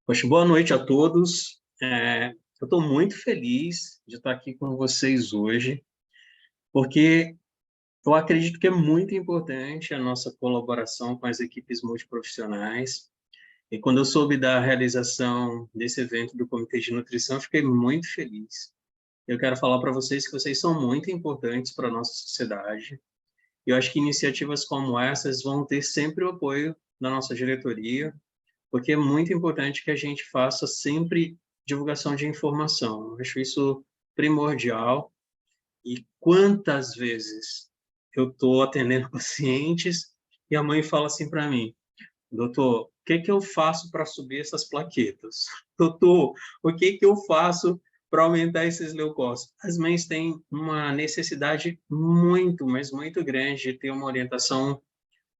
Poxa, boa noite a todos. Eu estou muito feliz de estar aqui com vocês hoje, porque eu acredito que é muito importante a nossa colaboração com as equipes multiprofissionais. E quando eu soube da realização desse evento do Comitê de Nutrição, eu fiquei muito feliz. Eu quero falar para vocês que vocês são muito importantes para a nossa sociedade. E eu acho que iniciativas como essas vão ter sempre o apoio da nossa diretoria, porque é muito importante que a gente faça sempre divulgação de informação. Eu acho isso primordial. E quantas vezes eu estou atendendo pacientes e a mãe fala assim para mim: doutor, o que que eu faço para subir essas plaquetas? Doutor, o que que eu faço para aumentar esses leucócitos? As mães têm uma necessidade muito, mas muito grande de ter uma orientação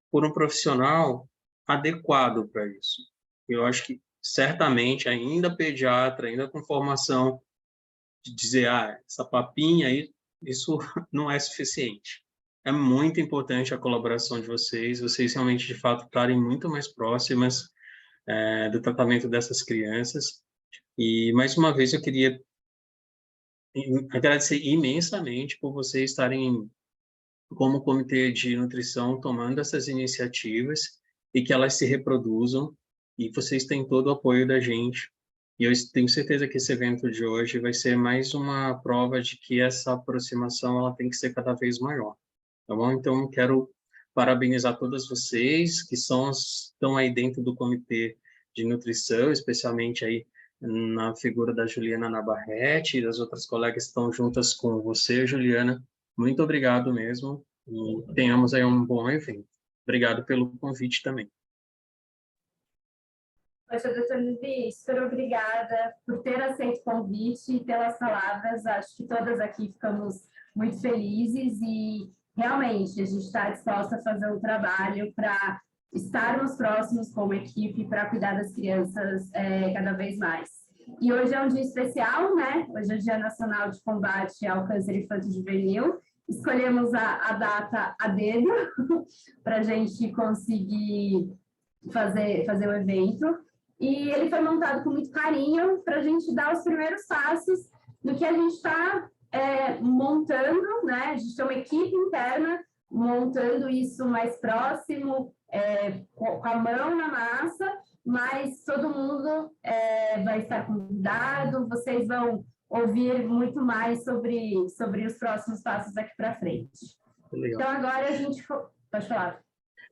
por um profissional adequado para isso. Eu acho que, certamente, ainda pediatra, ainda com formação de dizer, essa papinha aí, isso não é suficiente. É muito importante a colaboração de vocês realmente, de fato, estarem muito mais próximas do tratamento dessas crianças. E, mais uma vez, eu queria agradecer imensamente por vocês estarem como comitê de nutrição tomando essas iniciativas e que elas se reproduzam, e vocês têm todo o apoio da gente. E eu tenho certeza que esse evento de hoje vai ser mais uma prova de que essa aproximação ela tem que ser cada vez maior, tá bom? Então, quero parabenizar todas vocês que estão aí dentro do comitê de nutrição, especialmente aí na figura da Juliana Navarrete e das outras colegas que estão juntas com você, Juliana. Muito obrigado mesmo e tenhamos aí um bom evento. Obrigado pelo convite também. Poxa, doutor Levi, super obrigada por ter aceito o convite e pelas palavras. Acho que todas aqui ficamos muito felizes e, realmente, a gente está disposta a fazer um trabalho para estarmos próximos como equipe para cuidar das crianças cada vez mais. E hoje é um dia especial, né? Hoje é o Dia Nacional de Combate ao Câncer Infanto-Juvenil. Escolhemos a data a dedo para a gente conseguir fazer o evento. E ele foi montado com muito carinho para a gente dar os primeiros passos no que a gente está montando, né? A gente tem uma equipe interna montando isso mais próximo, com a mão na massa, mas todo mundo vai estar convidado, vocês vão ouvir muito mais sobre os próximos passos daqui para frente. Legal. Então, agora a gente... Pode falar.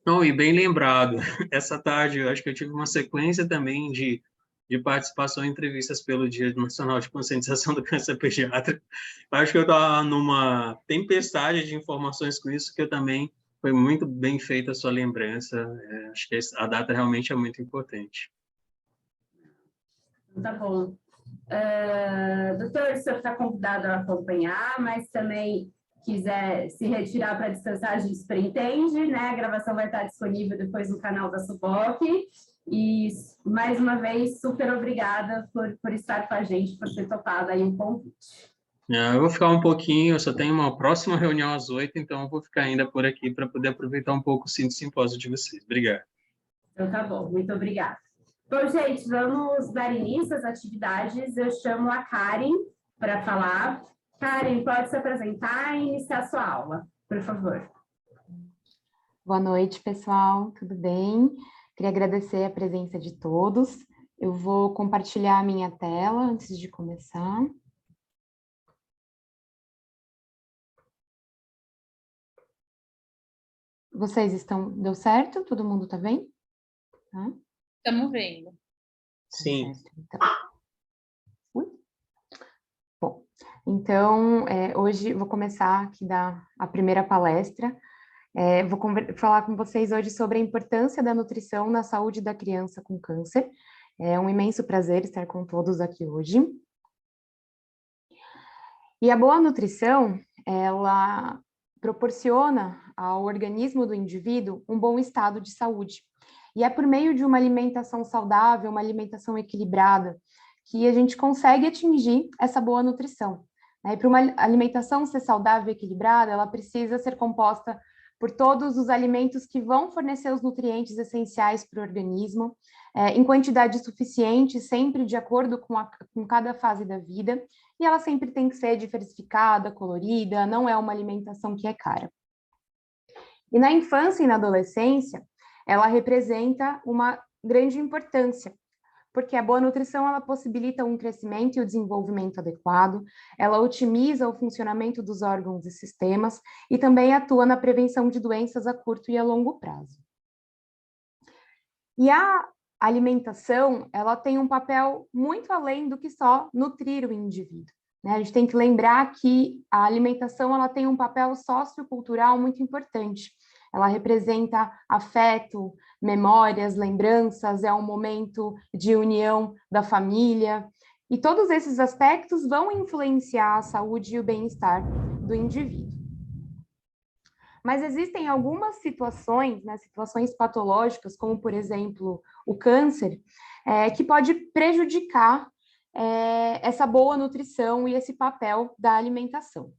Não, e bem lembrado, essa tarde eu acho que eu tive uma sequência também de participação em entrevistas pelo Dia Nacional de Conscientização do Câncer Pediátrico. Acho que eu estava numa tempestade de informações com isso, que eu também foi muito bem feita a sua lembrança. Acho que a data realmente é muito importante. Tá bom. Doutor, o senhor está convidado a acompanhar, mas também quiser se retirar para descansar, a gente superentende, né? A gravação vai estar disponível depois no canal da Suboc. E, mais uma vez, super obrigada por estar com a gente, por ter topado aí um convite. Eu vou ficar um pouquinho, eu só tenho uma próxima reunião às 8, então eu vou ficar ainda por aqui para poder aproveitar um pouco o simpósio de vocês. Obrigado. Então, tá bom, muito obrigada. Bom, gente, vamos dar início às atividades. Eu chamo a Karen para falar. Karen, pode se apresentar e iniciar sua aula, por favor. Boa noite, pessoal, tudo bem? Queria agradecer a presença de todos. Eu vou compartilhar a minha tela antes de começar. Vocês estão... Deu certo? Todo mundo está bem? Estamos vendo. Sim. Então. Bom, então, hoje vou começar aqui a primeira palestra. Vou falar com vocês hoje sobre a importância da nutrição na saúde da criança com câncer. É um imenso prazer estar com todos aqui hoje. E a boa nutrição, ela proporciona ao organismo do indivíduo um bom estado de saúde. E é por meio de uma alimentação saudável, uma alimentação equilibrada, que a gente consegue atingir essa boa nutrição. E para uma alimentação ser saudável e equilibrada, ela precisa ser composta por todos os alimentos que vão fornecer os nutrientes essenciais para o organismo, em quantidade suficiente, sempre de acordo com cada fase da vida, e ela sempre tem que ser diversificada, colorida, não é uma alimentação que é cara. E na infância e na adolescência, ela representa uma grande importância, porque a boa nutrição ela possibilita um crescimento e o desenvolvimento adequado, ela otimiza o funcionamento dos órgãos e sistemas e também atua na prevenção de doenças a curto e a longo prazo. E a alimentação, ela tem um papel muito além do que só nutrir o indivíduo, né? A gente tem que lembrar que a alimentação ela tem um papel sociocultural muito importante. Ela representa afeto, memórias, lembranças, é um momento de união da família, e todos esses aspectos vão influenciar a saúde e o bem-estar do indivíduo. Mas existem algumas situações, né, situações patológicas, como, por exemplo, o câncer, que pode prejudicar essa boa nutrição e esse papel da alimentação.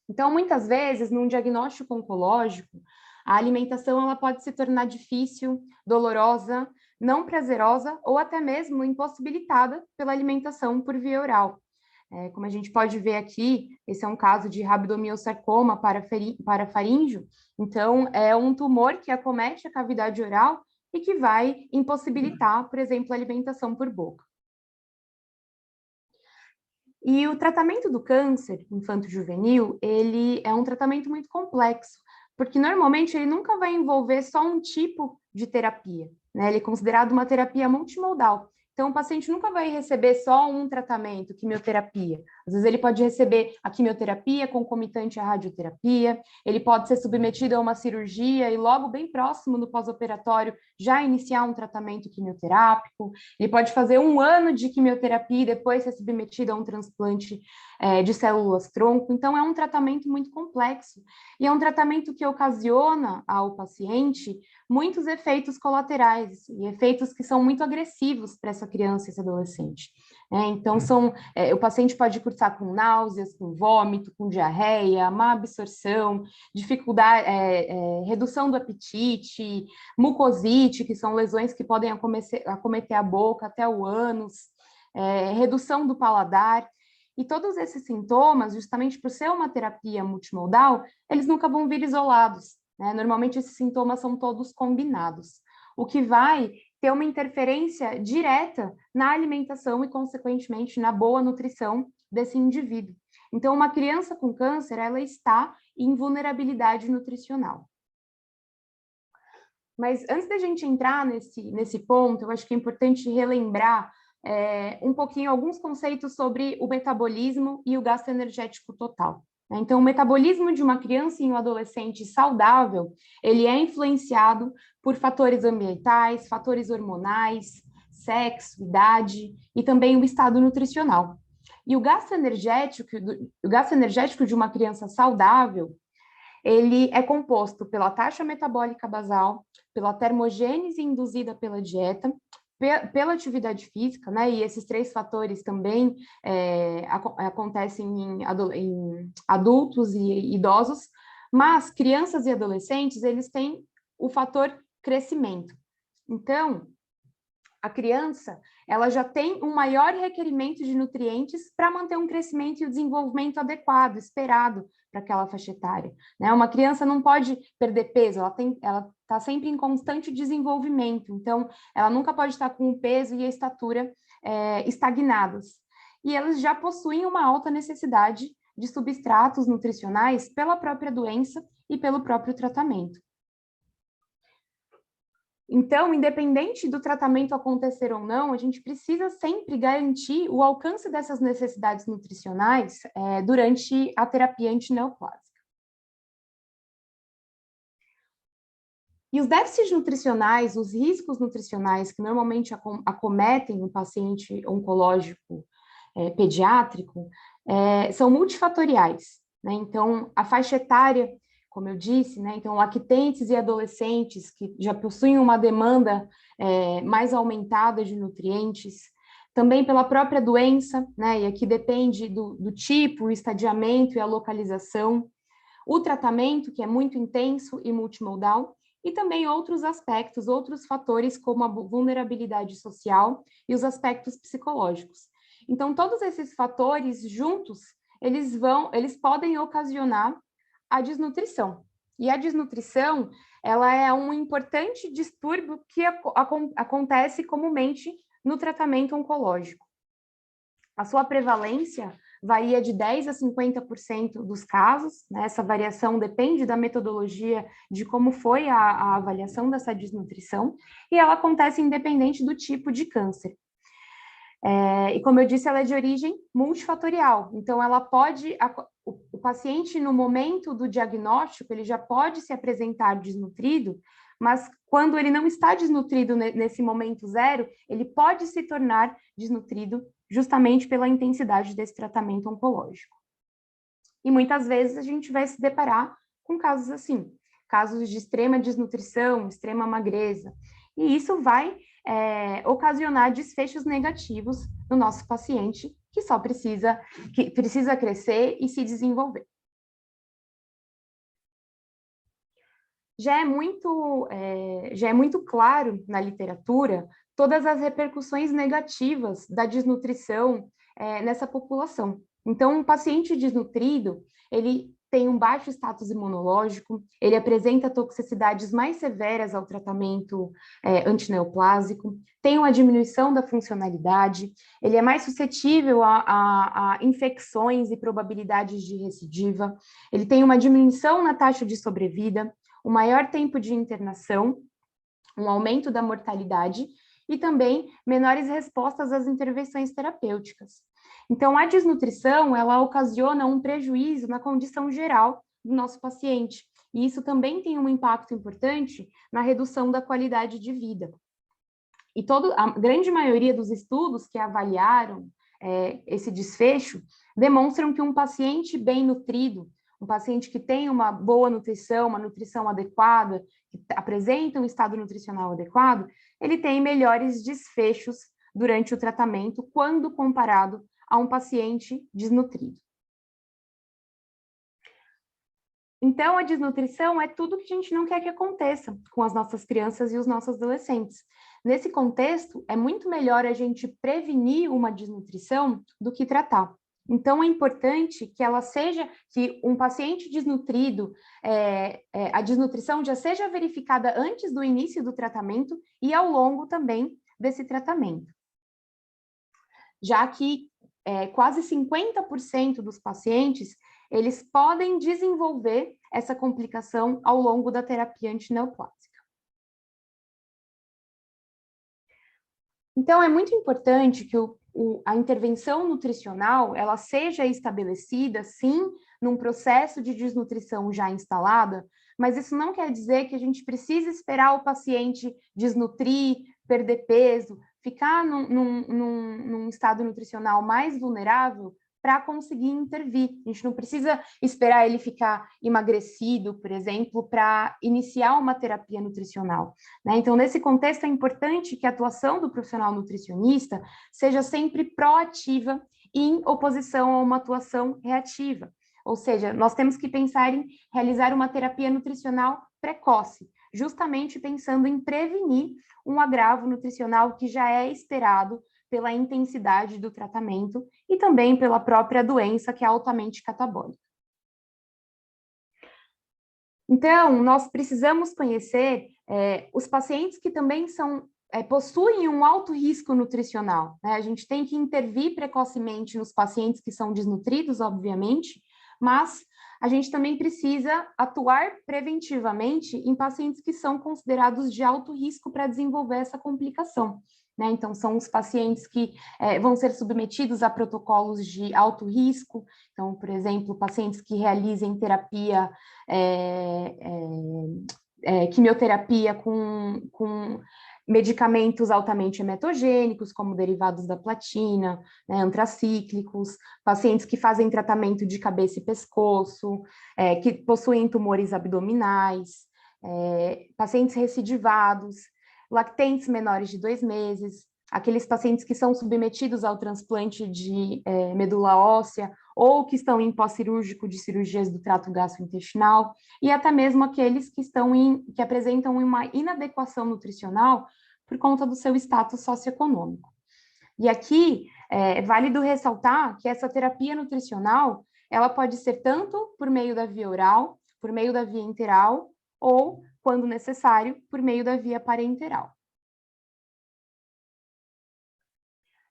Então, muitas vezes, num diagnóstico oncológico, a alimentação ela pode se tornar difícil, dolorosa, não prazerosa ou até mesmo impossibilitada pela alimentação por via oral. Como a gente pode ver aqui, esse é um caso de rabdomiossarcoma parafaríngeo, então é um tumor que acomete a cavidade oral e que vai impossibilitar, por exemplo, a alimentação por boca. E o tratamento do câncer infanto-juvenil, ele é um tratamento muito complexo, porque normalmente ele nunca vai envolver só um tipo de terapia, né? Ele é considerado uma terapia multimodal. Então, o paciente nunca vai receber só um tratamento, quimioterapia. Às vezes ele pode receber a quimioterapia concomitante à radioterapia, ele pode ser submetido a uma cirurgia e logo bem próximo no pós-operatório já iniciar um tratamento quimioterápico, ele pode fazer 1 ano de quimioterapia e depois ser submetido a um transplante de células-tronco. Então, é um tratamento muito complexo e é um tratamento que ocasiona ao paciente muitos efeitos colaterais e efeitos que são muito agressivos para essa criança e esse adolescente. Então, o paciente pode cursar com náuseas, com vômito, com diarreia, má absorção, dificuldade, redução do apetite, mucosite, que são lesões que podem acometer a boca até o ânus, redução do paladar. E todos esses sintomas, justamente por ser uma terapia multimodal, eles nunca vão vir isolados, né? Normalmente esses sintomas são todos combinados, o que vai ter uma interferência direta na alimentação e, consequentemente, na boa nutrição desse indivíduo. Então, uma criança com câncer, ela está em vulnerabilidade nutricional. Mas antes da gente entrar nesse ponto, eu acho que é importante relembrar um pouquinho alguns conceitos sobre o metabolismo e o gasto energético total. Então, o metabolismo de uma criança e um adolescente saudável, ele é influenciado por fatores ambientais, fatores hormonais, sexo, idade e também o estado nutricional. E o gasto energético de uma criança saudável, ele é composto pela taxa metabólica basal, pela termogênese induzida pela dieta, pela atividade física, né? E esses 3 fatores também acontecem em adultos e idosos, mas crianças e adolescentes, eles têm o fator crescimento. Então, a criança, ela já tem um maior requerimento de nutrientes para manter um crescimento e o desenvolvimento adequado, esperado para aquela faixa etária, né? Uma criança não pode perder peso, ela está sempre em constante desenvolvimento, então ela nunca pode estar com o peso e a estatura estagnados. E elas já possuem uma alta necessidade de substratos nutricionais pela própria doença e pelo próprio tratamento. Então, independente do tratamento acontecer ou não, a gente precisa sempre garantir o alcance dessas necessidades nutricionais durante a terapia antineoplásica. E os déficits nutricionais, os riscos nutricionais que normalmente acometem um paciente oncológico pediátrico, são multifatoriais, né? Então, a faixa etária, como eu disse, né? Então, lactentes e adolescentes que já possuem uma demanda mais aumentada de nutrientes, também pela própria doença, né? E aqui depende do tipo, o estadiamento e a localização, o tratamento, que é muito intenso e multimodal, e também outros aspectos, outros fatores, como a vulnerabilidade social e os aspectos psicológicos. Então, todos esses fatores juntos, eles podem ocasionar a desnutrição. E a desnutrição, ela é um importante distúrbio que acontece comumente no tratamento oncológico. A sua prevalência varia de 10% a 50% dos casos, né? Essa variação depende da metodologia de como foi a avaliação dessa desnutrição, e ela acontece independente do tipo de câncer. E como eu disse, ela é de origem multifatorial, então ela pode, o paciente no momento do diagnóstico, ele já pode se apresentar desnutrido, mas quando ele não está desnutrido nesse momento zero, ele pode se tornar desnutrido justamente pela intensidade desse tratamento oncológico. E muitas vezes a gente vai se deparar com casos assim, casos de extrema desnutrição, extrema magreza, e isso vai ocasionar desfechos negativos no nosso paciente, que precisa crescer e se desenvolver. Já é muito claro na literatura todas as repercussões negativas da desnutrição nessa população. Então, um paciente desnutrido, ele tem um baixo status imunológico, ele apresenta toxicidades mais severas ao tratamento antineoplásico, tem uma diminuição da funcionalidade, ele é mais suscetível a infecções e probabilidades de recidiva, ele tem uma diminuição na taxa de sobrevida, um maior tempo de internação, um aumento da mortalidade e também menores respostas às intervenções terapêuticas. Então, a desnutrição, ela ocasiona um prejuízo na condição geral do nosso paciente, e isso também tem um impacto importante na redução da qualidade de vida. E a grande maioria dos estudos que avaliaram esse desfecho demonstram que um paciente bem nutrido, um paciente que tem uma boa nutrição, uma nutrição adequada, que apresenta um estado nutricional adequado, ele tem melhores desfechos durante o tratamento quando comparado a um paciente desnutrido. Então, a desnutrição é tudo que a gente não quer que aconteça com as nossas crianças e os nossos adolescentes. Nesse contexto, é muito melhor a gente prevenir uma desnutrição do que tratar. Então, é importante que um paciente desnutrido, a desnutrição já seja verificada antes do início do tratamento e ao longo também desse tratamento. Já que quase 50% dos pacientes, eles podem desenvolver essa complicação ao longo da terapia antineoplásica. Então, é muito importante que a intervenção nutricional, ela seja estabelecida, sim, num processo de desnutrição já instalada, mas isso não quer dizer que a gente precisa esperar o paciente desnutrir, perder peso, ficar num estado nutricional mais vulnerável para conseguir intervir. A gente não precisa esperar ele ficar emagrecido, por exemplo, para iniciar uma terapia nutricional, né? Então, nesse contexto, é importante que a atuação do profissional nutricionista seja sempre proativa em oposição a uma atuação reativa. Ou seja, nós temos que pensar em realizar uma terapia nutricional precoce, justamente pensando em prevenir um agravo nutricional que já é esperado pela intensidade do tratamento e também pela própria doença, que é altamente catabólica. Então, nós precisamos conhecer os pacientes que também possuem um alto risco nutricional, né? A gente tem que intervir precocemente nos pacientes que são desnutridos, obviamente, mas a gente também precisa atuar preventivamente em pacientes que são considerados de alto risco para desenvolver essa complicação, né? Então, são os pacientes que vão ser submetidos a protocolos de alto risco. Então, por exemplo, pacientes que realizem terapia, quimioterapia com medicamentos altamente emetogênicos, como derivados da platina, né, antracíclicos, pacientes que fazem tratamento de cabeça e pescoço, que possuem tumores abdominais, pacientes recidivados, lactentes menores de 2 meses, aqueles pacientes que são submetidos ao transplante de medula óssea ou que estão em pós-cirúrgico de cirurgias do trato gastrointestinal, e até mesmo aqueles que apresentam uma inadequação nutricional por conta do seu status socioeconômico. E aqui é válido ressaltar que essa terapia nutricional, ela pode ser tanto por meio da via oral, por meio da via enteral, ou, quando necessário, por meio da via parenteral.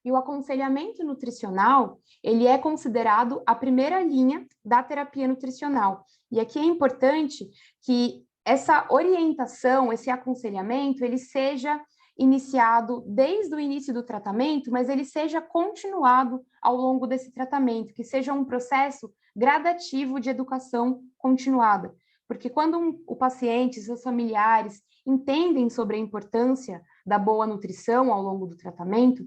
E o aconselhamento nutricional, ele é considerado a primeira linha da terapia nutricional. E aqui é importante que essa orientação, esse aconselhamento, ele seja iniciado desde o início do tratamento, mas ele seja continuado ao longo desse tratamento, que seja um processo gradativo de educação continuada. Porque quando o paciente e seus familiares entendem sobre a importância da boa nutrição ao longo do tratamento,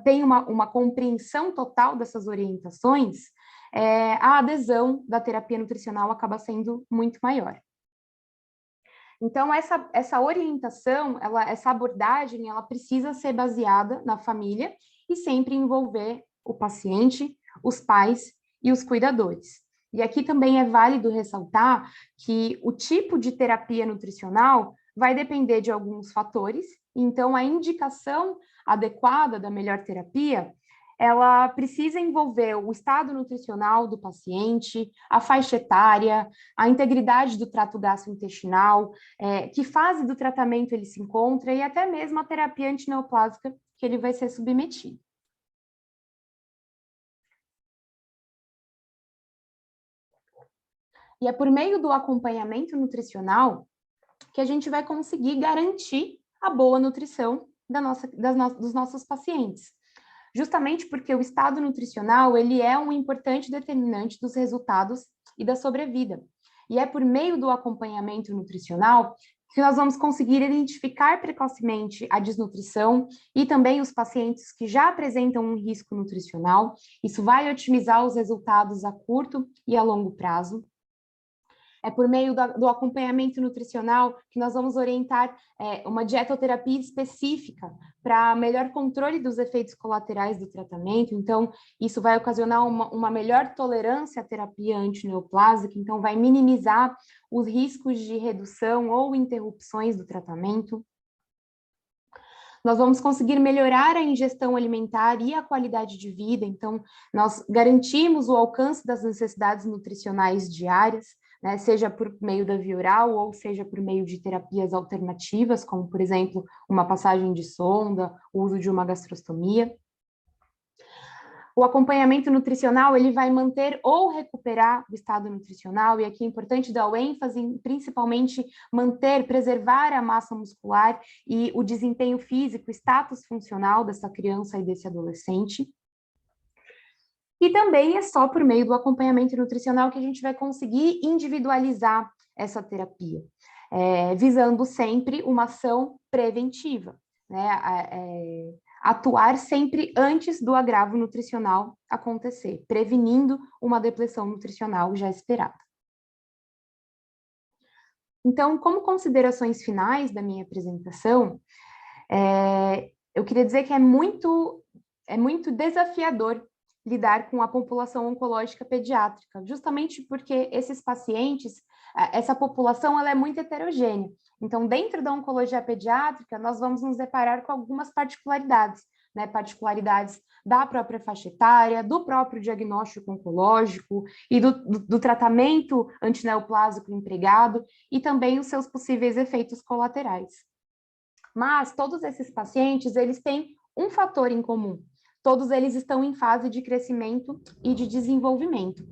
tem uma compreensão total dessas orientações, a adesão da terapia nutricional acaba sendo muito maior. Então, essa orientação, essa abordagem, ela precisa ser baseada na família e sempre envolver o paciente, os pais e os cuidadores. E aqui também é válido ressaltar que o tipo de terapia nutricional vai depender de alguns fatores, então a indicação adequada da melhor terapia, ela precisa envolver o estado nutricional do paciente, a faixa etária, a integridade do trato gastrointestinal, que fase do tratamento ele se encontra e até mesmo a terapia antineoplásica que ele vai ser submetido. E é por meio do acompanhamento nutricional que a gente vai conseguir garantir a boa nutrição dos nossos pacientes. Justamente porque o estado nutricional, ele é um importante determinante dos resultados e da sobrevida. E é por meio do acompanhamento nutricional que nós vamos conseguir identificar precocemente a desnutrição e também os pacientes que já apresentam um risco nutricional. Isso vai otimizar os resultados a curto e a longo prazo. É por meio do acompanhamento nutricional que nós vamos orientar uma dietoterapia específica para melhor controle dos efeitos colaterais do tratamento. Então, isso vai ocasionar uma melhor tolerância à terapia antineoplásica, então vai minimizar os riscos de redução ou interrupções do tratamento. Nós vamos conseguir melhorar a ingestão alimentar e a qualidade de vida, então nós garantimos o alcance das necessidades nutricionais diárias, né, seja por meio da via oral ou seja por meio de terapias alternativas, como, por exemplo, uma passagem de sonda, o uso de uma gastrostomia. O acompanhamento nutricional, ele vai manter ou recuperar o estado nutricional, e aqui é importante dar o ênfase em, principalmente, preservar a massa muscular e o desempenho físico, o status funcional dessa criança e desse adolescente. E também é só por meio do acompanhamento nutricional que a gente vai conseguir individualizar essa terapia, visando sempre uma ação preventiva, né? Atuar sempre antes do agravo nutricional acontecer, prevenindo uma depressão nutricional já esperada. Então, como considerações finais da minha apresentação, eu queria dizer que é muito desafiador lidar com a população oncológica pediátrica, justamente porque esses pacientes, essa população, ela é muito heterogênea. Então, dentro da oncologia pediátrica, nós vamos nos deparar com algumas particularidades, né? Particularidades da própria faixa etária, do próprio diagnóstico oncológico e do tratamento antineoplásico empregado e também os seus possíveis efeitos colaterais. Mas todos esses pacientes, eles têm um fator em comum. Todos eles estão em fase de crescimento e de desenvolvimento.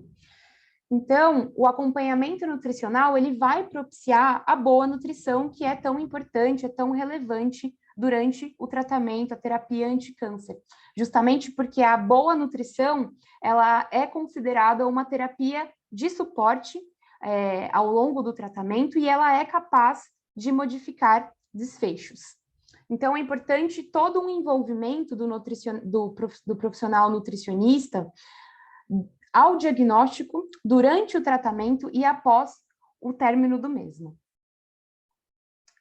Então, o acompanhamento nutricional, ele vai propiciar a boa nutrição, que é tão importante, é tão relevante durante o tratamento, a terapia anticâncer. Justamente porque a boa nutrição, ela é considerada uma terapia de suporte ao longo do tratamento e ela é capaz de modificar desfechos. Então, é importante todo um envolvimento do profissional nutricionista ao diagnóstico, durante o tratamento e após o término do mesmo.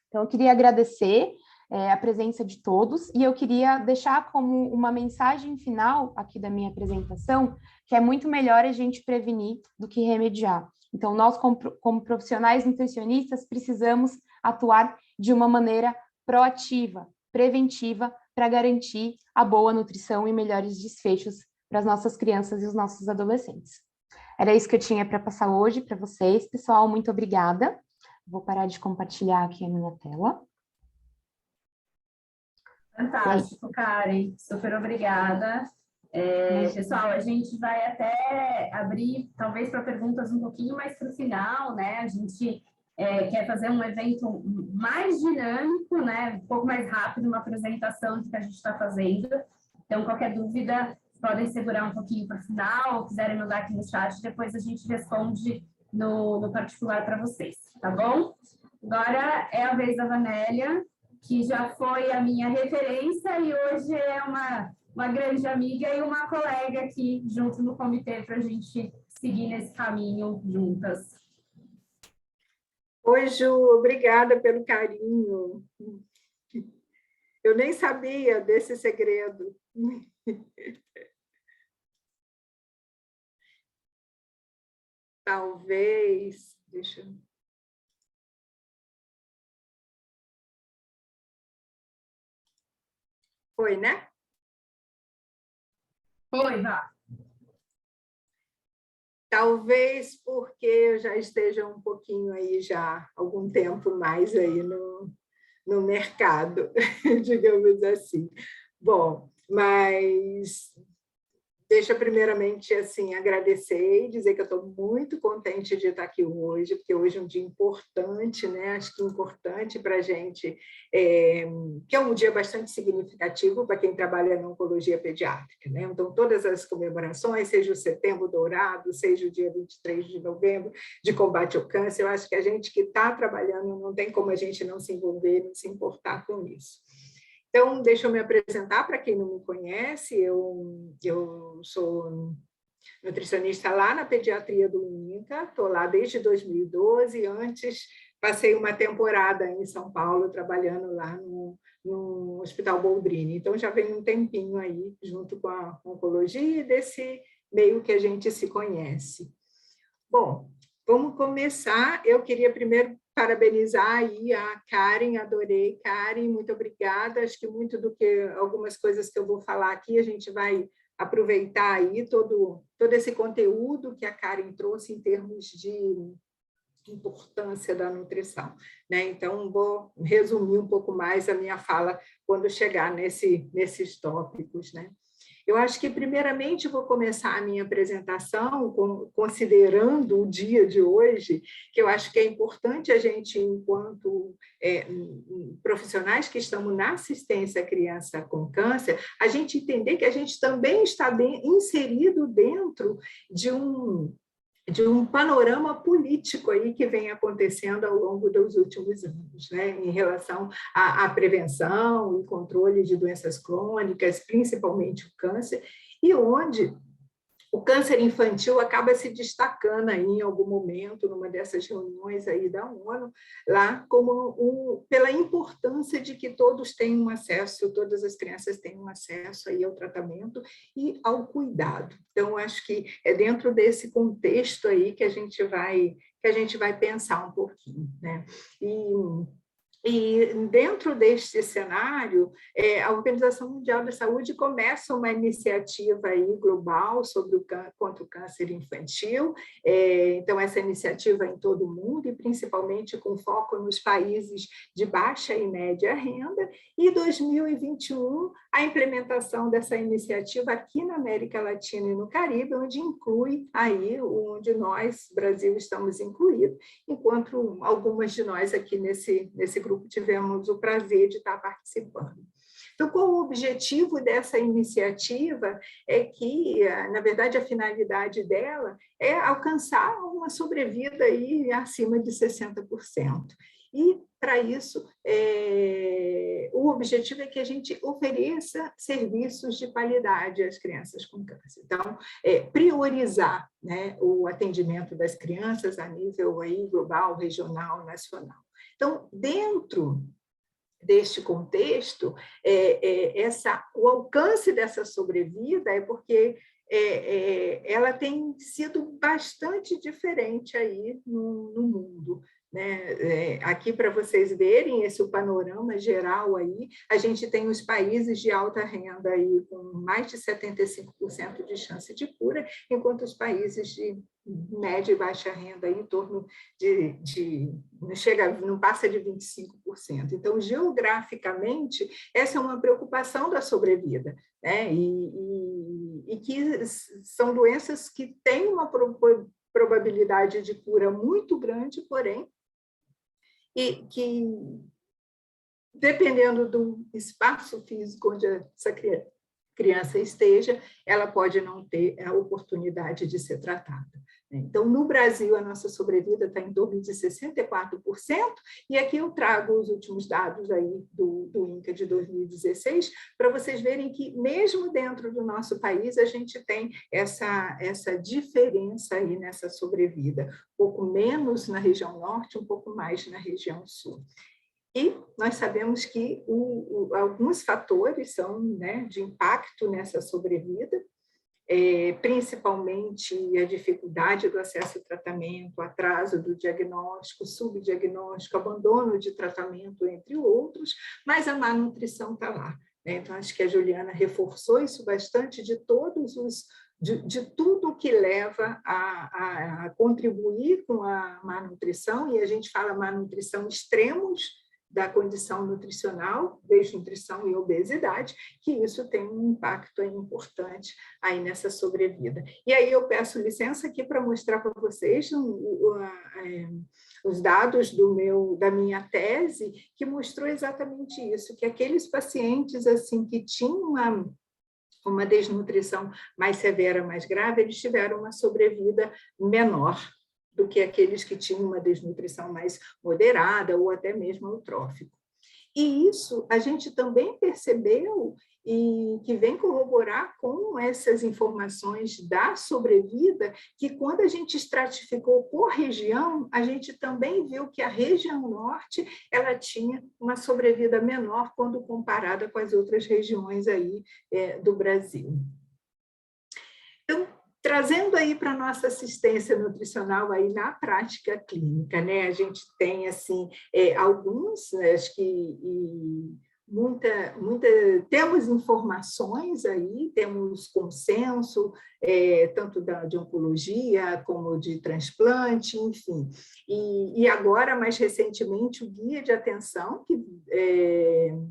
Então, eu queria agradecer a presença de todos, e eu queria deixar como uma mensagem final aqui da minha apresentação, que é muito melhor a gente prevenir do que remediar. Então, nós, como profissionais nutricionistas, precisamos atuar de uma maneira proativa, preventiva, para garantir a boa nutrição e melhores desfechos para as nossas crianças e os nossos adolescentes. Era isso que eu tinha para passar hoje para vocês. Pessoal, muito obrigada. Vou parar de compartilhar aqui a minha tela. Fantástico, Karen. Super obrigada. Pessoal, a gente vai até abrir, talvez, para perguntas um pouquinho mais para o final, né? A gente quer fazer um evento mais dinâmico, né? Um pouco mais rápido, uma apresentação do que a gente está fazendo. Então, qualquer dúvida, podem segurar um pouquinho para o final, ou quiserem mandar aqui no chat, depois a gente responde no particular para vocês, tá bom? Agora é a vez da Vanélia, que já foi a minha referência e hoje é uma grande amiga e uma colega aqui junto no comitê para a gente seguir nesse caminho juntas. Oi, Ju, obrigada pelo carinho. Eu nem sabia desse segredo. Talvez, deixa eu... Foi, né? Foi, Vá. Talvez porque eu já esteja um pouquinho aí, já algum tempo mais aí no mercado, digamos assim. Bom, mas deixa primeiramente assim agradecer e dizer que eu estou muito contente de estar aqui hoje, porque hoje é um dia importante, né? Acho que importante para a gente, que é um dia bastante significativo para quem trabalha na oncologia pediátrica, né? Então, todas as comemorações, seja o Setembro Dourado, seja o dia 23 de novembro, de combate ao câncer, eu acho que a gente que está trabalhando não tem como a gente não se envolver, não se importar com isso. Então, deixa eu me apresentar para quem não me conhece. Eu sou nutricionista lá na pediatria do INCA, estou lá desde 2012. Antes, passei uma temporada em São Paulo, trabalhando lá no Hospital Boldrini. Então, já vem um tempinho aí, junto com a oncologia, e desse meio que a gente se conhece. Bom, vamos começar. Eu queria primeiro parabenizar aí a Karen, adorei, Karen, muito obrigada. Acho que muito do que algumas coisas que eu vou falar aqui, a gente vai aproveitar aí todo esse conteúdo que a Karen trouxe em termos de importância da nutrição, né? Então, vou resumir um pouco mais a minha fala quando chegar nesses tópicos, né? Eu acho que, primeiramente, vou começar a minha apresentação considerando o dia de hoje, que eu acho que é importante a gente, enquanto profissionais que estamos na assistência à criança com câncer, a gente entender que a gente também está inserido dentro de um panorama político aí que vem acontecendo ao longo dos últimos anos, né, em relação à prevenção e controle de doenças crônicas, principalmente o câncer, e onde o câncer infantil acaba se destacando aí em algum momento, numa dessas reuniões aí da ONU, lá pela importância de que todos tenham acesso, todas as crianças tenham acesso aí ao tratamento e ao cuidado. Então, acho que é dentro desse contexto aí que a gente vai pensar um pouquinho, né? E dentro deste cenário, a Organização Mundial da Saúde começa uma iniciativa aí global contra o câncer infantil. Então, essa iniciativa em todo o mundo, e principalmente com foco nos países de baixa e média renda. E 2021, a implementação dessa iniciativa aqui na América Latina e no Caribe, onde inclui aí, onde nós, Brasil, estamos incluídos, enquanto algumas de nós aqui nesse grupo tivemos o prazer de estar participando. Então, qual o objetivo dessa iniciativa? É que, na verdade, a finalidade dela é alcançar uma sobrevida aí acima de 60%. E, para isso, o objetivo é que a gente ofereça serviços de qualidade às crianças com câncer. Então, priorizar, né, o atendimento das crianças a nível aí global, regional, nacional. Então, dentro deste contexto, o alcance dessa sobrevida é porque ela tem sido bastante diferente aí no mundo. Né? Aqui, para vocês verem esse panorama geral aí, a gente tem os países de alta renda aí com mais de 75% de chance de cura, enquanto os países de média e baixa renda aí, em torno não passa de 25%. Então, geograficamente, essa é uma preocupação da sobrevida, né? E que são doenças que têm uma probabilidade de cura muito grande, porém, e que, dependendo do espaço físico onde essa criança esteja, ela pode não ter a oportunidade de ser tratada. Então, no Brasil, a nossa sobrevida está em torno de 64%, e aqui eu trago os últimos dados aí do INCA de 2016, para vocês verem que, mesmo dentro do nosso país, a gente tem essa diferença aí nessa sobrevida, um pouco menos na região norte, um pouco mais na região sul. E nós sabemos que alguns fatores são, né, de impacto nessa sobrevida, principalmente a dificuldade do acesso ao tratamento, atraso do diagnóstico, subdiagnóstico, abandono de tratamento, entre outros, mas a má nutrição está lá. Né? Então, acho que a Juliana reforçou isso bastante de tudo que leva a contribuir com a má nutrição, e a gente fala má nutrição extremos da condição nutricional, desnutrição e obesidade, que isso tem um impacto importante aí nessa sobrevida. E aí eu peço licença aqui para mostrar para vocês os dados da minha tese, que mostrou exatamente isso, que aqueles pacientes assim, que tinham uma desnutrição mais severa, mais grave, eles tiveram uma sobrevida menor do que aqueles que tinham uma desnutrição mais moderada ou até mesmo eutrófico. E isso a gente também percebeu e que vem corroborar com essas informações da sobrevida, que quando a gente estratificou por região, a gente também viu que a região norte ela tinha uma sobrevida menor quando comparada com as outras regiões aí, do Brasil. Então, trazendo aí para a nossa assistência nutricional aí na prática clínica, né? A gente tem assim alguns, acho que temos informações aí, temos consenso, tanto de oncologia como de transplante, enfim. E agora, mais recentemente, o guia de atenção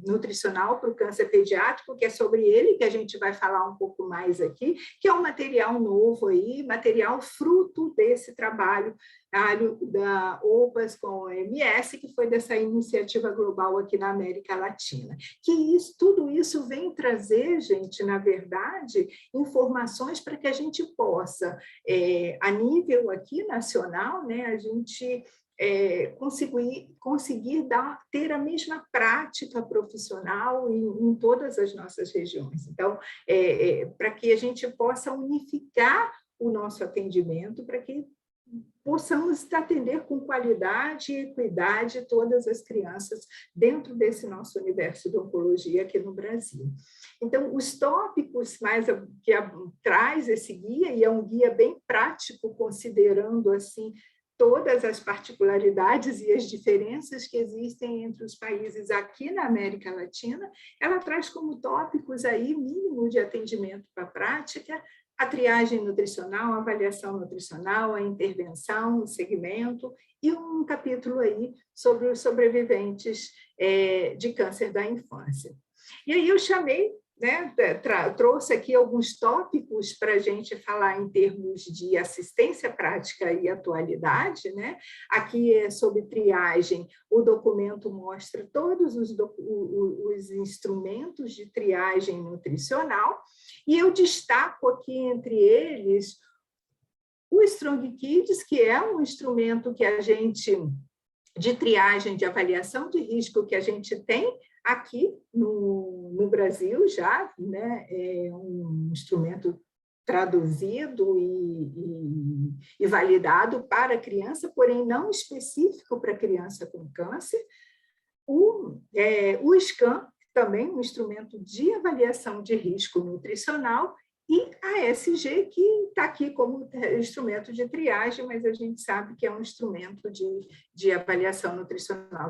nutricional para o câncer pediátrico, que é sobre ele que a gente vai falar um pouco mais aqui, que é um material novo aí, material fruto desse trabalho da OPAS com a OMS, que foi dessa iniciativa global aqui na América Latina. Que tudo isso vem trazer, gente, na verdade, informações para que a gente possa, a nível aqui nacional, né, a gente conseguir ter a mesma prática profissional em todas as nossas regiões. Então, para que a gente possa unificar o nosso atendimento, para que possamos atender com qualidade e equidade todas as crianças dentro desse nosso universo de oncologia aqui no Brasil. Então, os tópicos que traz esse guia, e é um guia bem prático, considerando assim todas as particularidades e as diferenças que existem entre os países aqui na América Latina, ela traz como tópicos aí mínimo de atendimento para a prática, a triagem nutricional, a avaliação nutricional, a intervenção, o segmento, e um capítulo aí sobre os sobreviventes de câncer da infância. E aí eu chamei, né, trouxe aqui alguns tópicos para a gente falar em termos de assistência prática e atualidade, né? Aqui é sobre triagem, o documento mostra todos os instrumentos de triagem nutricional, e eu destaco aqui entre eles o Strong Kids, que é um instrumento que a gente, de triagem, de avaliação de risco, que a gente tem aqui no Brasil já, né? É um instrumento traduzido e validado para criança, porém não específico para criança com câncer. O o SCAN, também um instrumento de avaliação de risco nutricional, e a ESG, que está aqui como instrumento de triagem, mas a gente sabe que é um instrumento de avaliação nutricional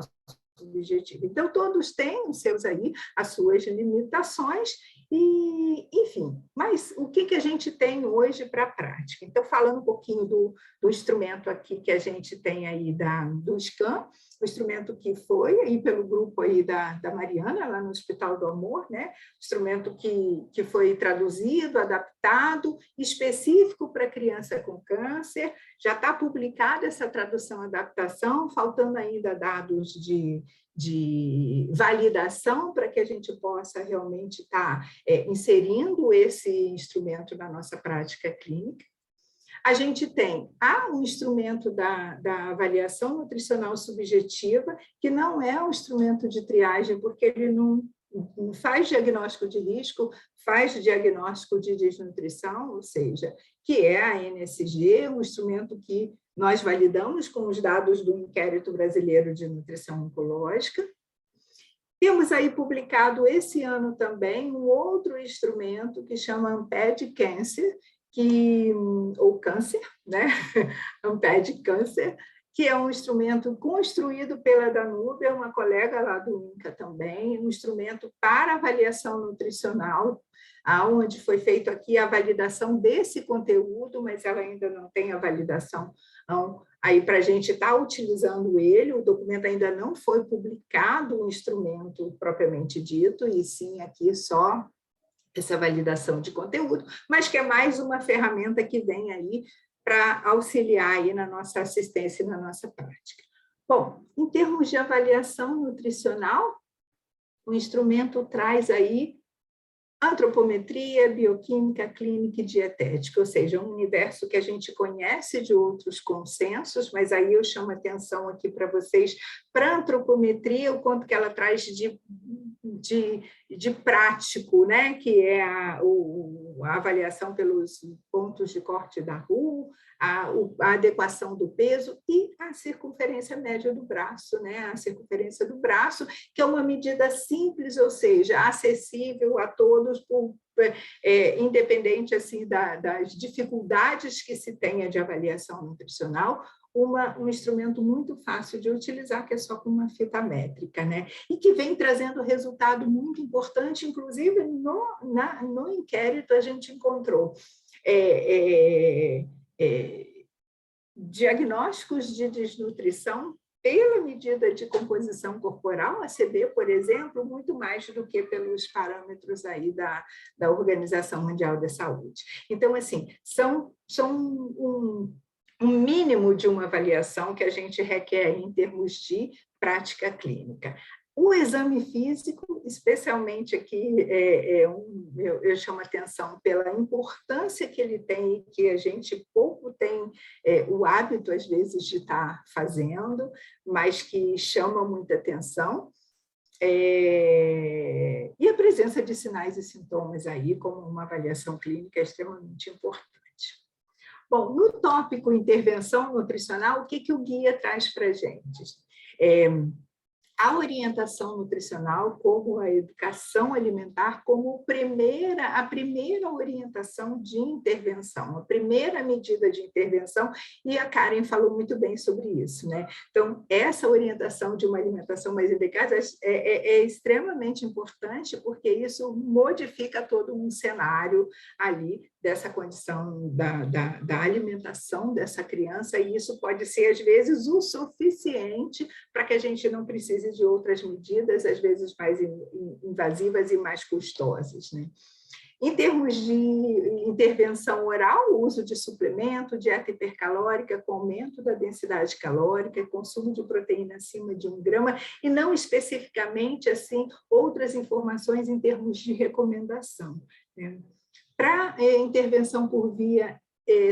subjetiva. Então, todos têm os seus aí, as suas limitações, e, enfim, mas o que a gente tem hoje para a prática? Então, falando um pouquinho do instrumento aqui que a gente tem aí do SCAN, o instrumento que foi aí pelo grupo aí da Mariana, lá no Hospital do Amor, né? Instrumento que foi traduzido, adaptado, específico para criança com câncer, já está publicada essa tradução, adaptação, faltando ainda dados de validação para que a gente possa realmente estar inserindo esse instrumento na nossa prática clínica. A gente tem um instrumento da avaliação nutricional subjetiva, que não é um instrumento de triagem, porque ele não faz diagnóstico de risco, faz diagnóstico de desnutrição, ou seja, que é a NSG, um instrumento que nós validamos com os dados do Inquérito Brasileiro de Nutrição Oncológica. Temos aí publicado esse ano também um outro instrumento que chama AMPED Cancer, ou câncer, né? AMPED Câncer, que é um instrumento construído pela Danúbia, uma colega lá do INCA também, um instrumento para avaliação nutricional, onde foi feito aqui a validação desse conteúdo, mas ela ainda não tem a validação aí para a gente estar utilizando ele. O documento ainda não foi publicado, o instrumento propriamente dito, e sim aqui só essa validação de conteúdo, mas que é mais uma ferramenta que vem aí para auxiliar aí na nossa assistência e na nossa prática. Bom, em termos de avaliação nutricional, o instrumento traz aí antropometria, bioquímica, clínica e dietética, ou seja, um universo que a gente conhece de outros consensos, mas aí eu chamo a atenção aqui para vocês para a antropometria, o quanto que ela traz de prático, né? Que é a avaliação pelos pontos de corte da RU, a adequação do peso e a circunferência média do braço, né? A circunferência do braço, que é uma medida simples, ou seja, acessível a todos, independente assim, das dificuldades que se tenha de avaliação nutricional, um instrumento muito fácil de utilizar, que é só com uma fita métrica, né? E que vem trazendo resultado muito importante, inclusive no inquérito a gente encontrou diagnósticos de desnutrição pela medida de composição corporal, ACB, por exemplo, muito mais do que pelos parâmetros aí da Organização Mundial da Saúde. Então, assim, são um mínimo de uma avaliação que a gente requer em termos de prática clínica. O exame físico, especialmente aqui, eu chamo a atenção pela importância que ele tem, que a gente pouco tem o hábito, às vezes, de estar fazendo, mas que chama muita atenção. E a presença de sinais e sintomas aí, como uma avaliação clínica, é extremamente importante. Bom, no tópico intervenção nutricional, o que o guia traz para a gente? A orientação nutricional como a educação alimentar como a primeira orientação de intervenção, a primeira medida de intervenção, e a Karen falou muito bem sobre isso, né? Então, essa orientação de uma alimentação mais eficaz é extremamente importante, porque isso modifica todo um cenário ali dessa condição da alimentação dessa criança, e isso pode ser, às vezes, o suficiente para que a gente não precise de outras medidas, às vezes mais invasivas e mais custosas, né? Em termos de intervenção oral, o uso de suplemento, dieta hipercalórica com aumento da densidade calórica, consumo de proteína acima de 1 grama, e não especificamente assim outras informações em termos de recomendação, né? Para intervenção por via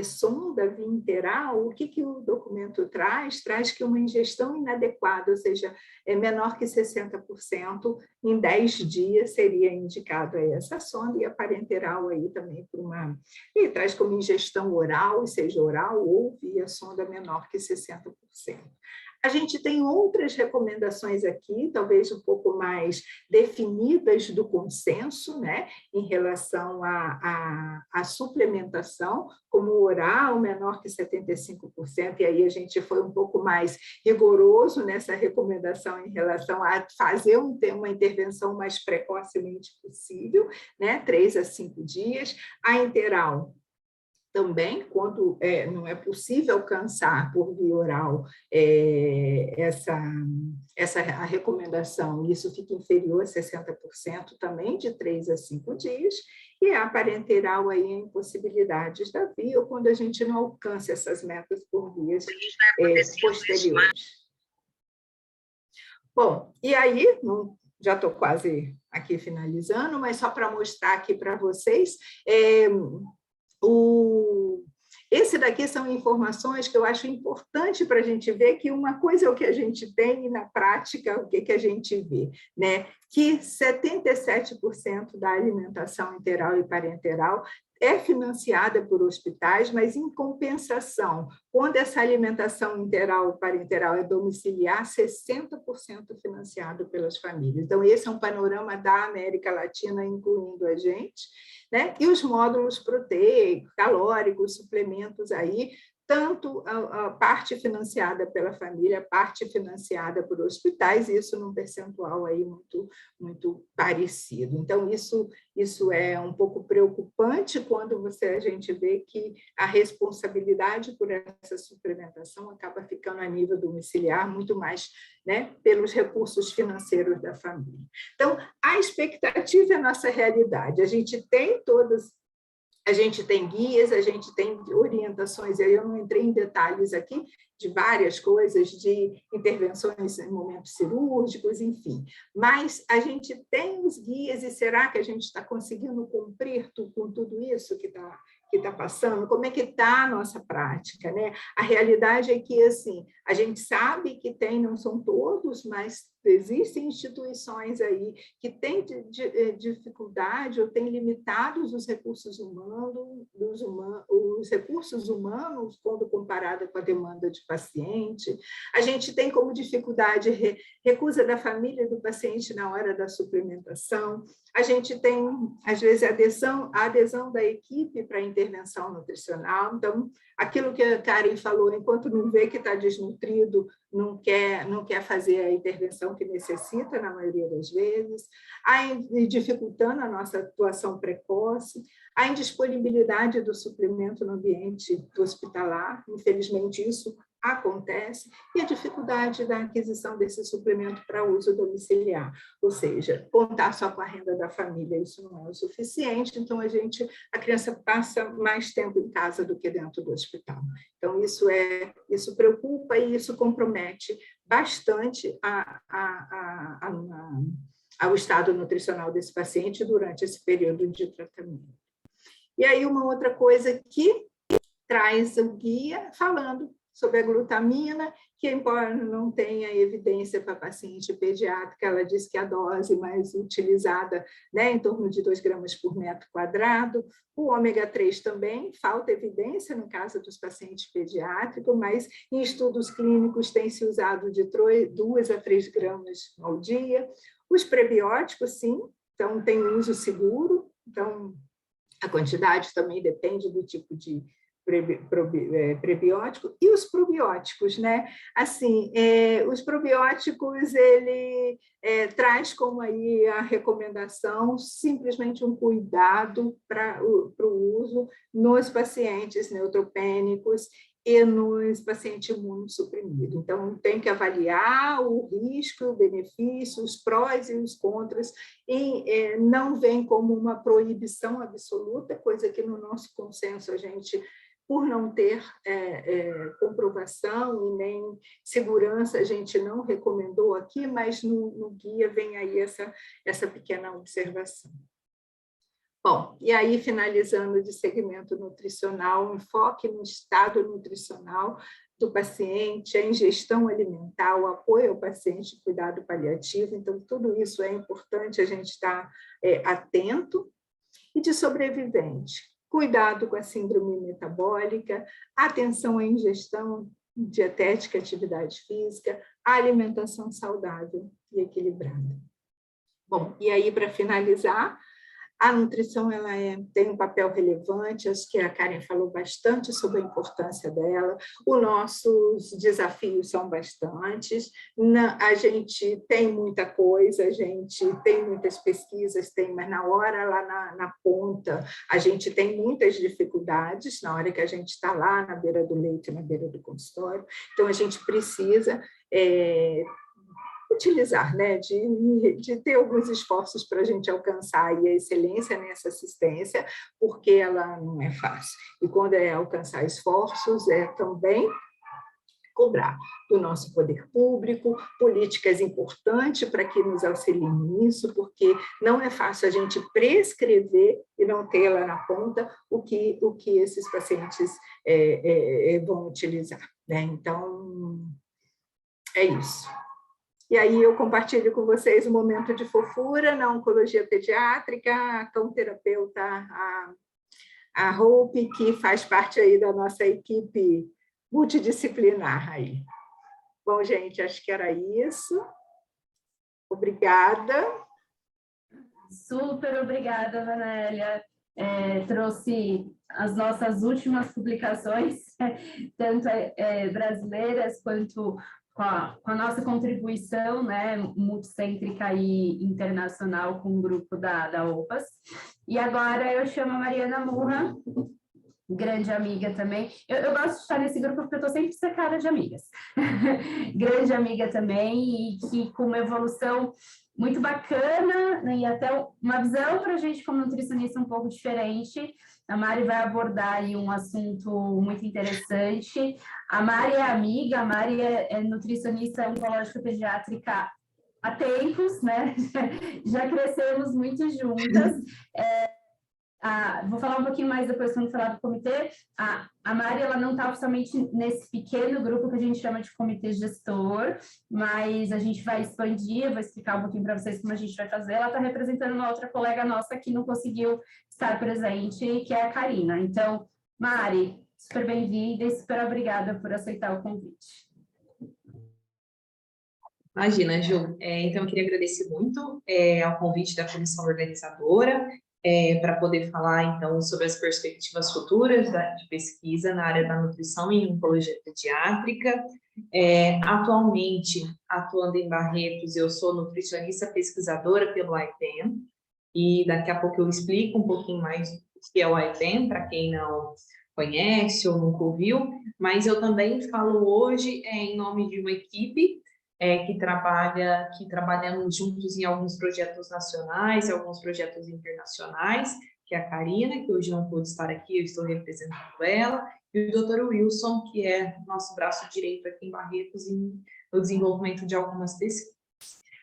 sonda, via interal, o que o documento traz? Traz que uma ingestão inadequada, ou seja, menor que 60%, em 10 dias seria indicado aí essa sonda, e a parenteral aí também ele traz como ingestão oral, seja oral ou via sonda menor que 60%. A gente tem outras recomendações aqui, talvez um pouco mais definidas do consenso, né, em relação à suplementação, como oral menor que 75%, e aí a gente foi um pouco mais rigoroso nessa recomendação em relação a fazer uma intervenção mais precocemente possível, né, 3 a 5 dias. A interal também, quando não é possível alcançar por via oral a recomendação, isso fica inferior a 60%, também de 3 a 5 dias, e a parenteral aí em possibilidades da via, ou quando a gente não alcança essas metas por vias posteriores. Bom, e aí, já estou quase aqui finalizando, mas só para mostrar aqui para vocês, esse daqui são informações que eu acho importante para a gente ver que uma coisa é o que a gente tem e na prática o que a gente vê, né? Que 77% da alimentação enteral e parenteral é financiada por hospitais, mas em compensação, quando essa alimentação enteral e parenteral é domiciliar, 60% financiado pelas famílias. Então, esse é um panorama da América Latina, incluindo a gente, né? E os módulos proteicos, calóricos, suplementos aí, tanto a parte financiada pela família, a parte financiada por hospitais, isso num percentual aí muito parecido. Então, isso é um pouco preocupante quando a gente vê que a responsabilidade por essa suplementação acaba ficando a nível domiciliar, muito mais, né, pelos recursos financeiros da família. Então, a expectativa é a nossa realidade. A gente tem guias, a gente tem orientações, eu não entrei em detalhes aqui, de várias coisas, de intervenções em momentos cirúrgicos, enfim. Mas a gente tem os guias, e será que a gente está conseguindo cumprir com tudo isso que está passando? Como é que está a nossa prática, né? A realidade é que, assim, a gente sabe que não são todos, mas existem instituições aí que têm dificuldade ou têm limitados os recursos humanos quando comparado com a demanda de paciente. A gente tem como dificuldade recusa da família do paciente na hora da suplementação. A gente tem, às vezes, a adesão da equipe para a intervenção nutricional. Então, aquilo que a Karen falou, enquanto não vê que está desnutrido, não quer fazer a intervenção que necessita, na maioria das vezes, dificultando a nossa atuação precoce, a indisponibilidade do suplemento no ambiente hospitalar, infelizmente isso acontece, e a dificuldade da aquisição desse suplemento para uso domiciliar, ou seja, contar só com a renda da família, isso não é o suficiente, então a criança passa mais tempo em casa do que dentro do hospital. Então, isso preocupa e isso compromete bastante ao estado nutricional desse paciente durante esse período de tratamento. E aí, uma outra coisa que traz o guia falando sobre a glutamina, que embora não tenha evidência para paciente pediátrica, ela diz que a dose mais utilizada, né, em torno de 2 gramas por metro quadrado. O ômega 3 também, falta evidência no caso dos pacientes pediátricos, mas em estudos clínicos tem se usado de 2 a 3 gramas ao dia. Os prebióticos, sim, então tem uso seguro, então a quantidade também depende do tipo de prebiótico. E os probióticos, né? Assim, os probióticos, ele traz como aí a recomendação simplesmente um cuidado para o uso nos pacientes neutropênicos e nos pacientes imunossuprimidos. Então, tem que avaliar o risco, o benefício, os prós e os contras, e não vem como uma proibição absoluta, coisa que no nosso consenso a gente, por não ter comprovação e nem segurança, a gente não recomendou aqui, mas no guia vem aí essa pequena observação. Bom, e aí, finalizando de segmento nutricional, enfoque no estado nutricional do paciente, a ingestão alimentar, o apoio ao paciente, cuidado paliativo. Então, tudo isso é importante a gente estar atento. E de sobrevivente, cuidado com a síndrome metabólica, atenção à ingestão dietética, atividade física, alimentação saudável e equilibrada. Bom, e aí, para finalizar, a nutrição ela tem um papel relevante, acho que a Karen falou bastante sobre a importância dela, os nossos desafios são bastantes, a gente tem muita coisa, a gente tem muitas pesquisas, mas na hora, lá na ponta, a gente tem muitas dificuldades, na hora que a gente está lá na beira do leito, na beira do consultório, então a gente precisa utilizar, né, de ter alguns esforços para a gente alcançar aí a excelência nessa assistência, porque ela não é fácil. E quando é alcançar esforços, é também cobrar do nosso poder público, políticas importantes para que nos auxiliem nisso, porque não é fácil a gente prescrever e não ter lá na ponta o que esses pacientes vão utilizar, né? Então, é isso. E aí eu compartilho com vocês um momento de fofura na oncologia pediátrica, a cão-terapeuta, a Hope, que faz parte aí da nossa equipe multidisciplinar aí. Bom, gente, acho que era isso. Obrigada. Super obrigada, Vanélia. Trouxe as nossas últimas publicações, tanto brasileiras quanto com a nossa contribuição, né, multicêntrica e internacional com o grupo da OPAS. E agora eu chamo a Mariana Murra, grande amiga também. Eu gosto de estar nesse grupo porque eu estou sempre cercada de amigas. Grande amiga também, e que com uma evolução muito bacana, né, e até uma visão para a gente como nutricionista um pouco diferente. A Mari vai abordar aí um assunto muito interessante. A Mari é amiga, a Mari é nutricionista oncológica pediátrica há tempos, né? Já crescemos muito juntas. Vou falar um pouquinho mais depois quando falar do comitê. A Mari, ela não está oficialmente nesse pequeno grupo que a gente chama de comitê gestor, mas a gente vai expandir, eu vou explicar um pouquinho para vocês como a gente vai fazer. Ela está representando uma outra colega nossa que não conseguiu estar presente, que é a Karina. Então, Mari, super bem-vinda e super obrigada por aceitar o convite. Imagina, Ju. Então, eu queria agradecer muito ao convite da comissão organizadora, para poder falar, então, sobre as perspectivas futuras de pesquisa na área da nutrição e oncologia pediátrica. Atualmente, atuando em Barretos, eu sou nutricionista pesquisadora pelo IPEM, e daqui a pouco eu explico um pouquinho mais o que é o IPEM, para quem não conhece ou nunca ouviu, mas eu também falo hoje em nome de uma equipe que trabalhamos juntos em alguns projetos nacionais e alguns projetos internacionais, que é a Karina, que hoje não pôde estar aqui, eu estou representando ela, e o Dr. Wilson, que é nosso braço direito aqui em Barretos, no desenvolvimento de algumas pesquisas.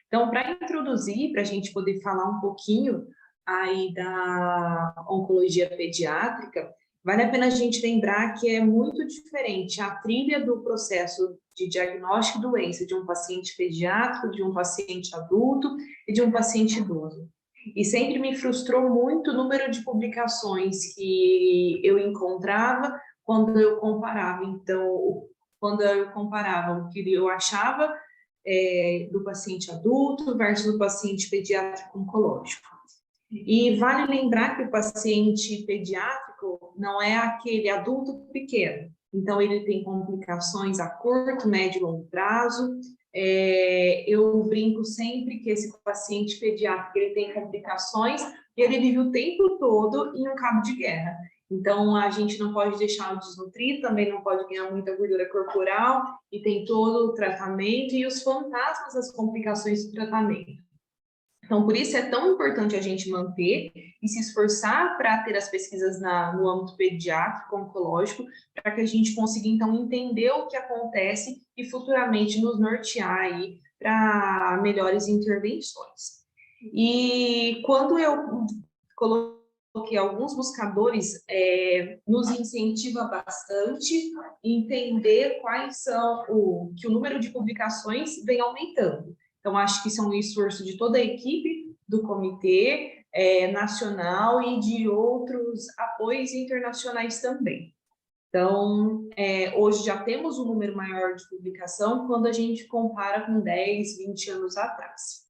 Então, para introduzir, para a gente poder falar um pouquinho aí da oncologia pediátrica, vale a pena a gente lembrar que é muito diferente a trilha do processo de diagnóstico de doença de um paciente pediátrico, de um paciente adulto e de um paciente idoso. E sempre me frustrou muito o número de publicações que eu encontrava quando eu comparava. Então, quando eu comparava o que eu achava do paciente adulto versus do paciente pediátrico oncológico. E vale lembrar que o paciente pediátrico não é aquele adulto pequeno. Então, ele tem complicações a curto, médio e longo prazo. Eu brinco sempre que esse paciente pediátrico ele tem complicações e ele vive o tempo todo em um cabo de guerra. Então, a gente não pode deixá-lo desnutrido, também não pode ganhar muita gordura corporal, e tem todo o tratamento e os fantasmas das complicações do tratamento. Então, por isso é tão importante a gente manter e se esforçar para ter as pesquisas no âmbito pediátrico, oncológico, para que a gente consiga, então, entender o que acontece e futuramente nos nortear aí para melhores intervenções. E quando eu coloquei alguns buscadores, nos incentiva bastante entender quais são que o número de publicações vem aumentando. Então, acho que isso é um esforço de toda a equipe do comitê nacional e de outros apoios internacionais também. Então, hoje já temos um número maior de publicação quando a gente compara com 10, 20 anos atrás.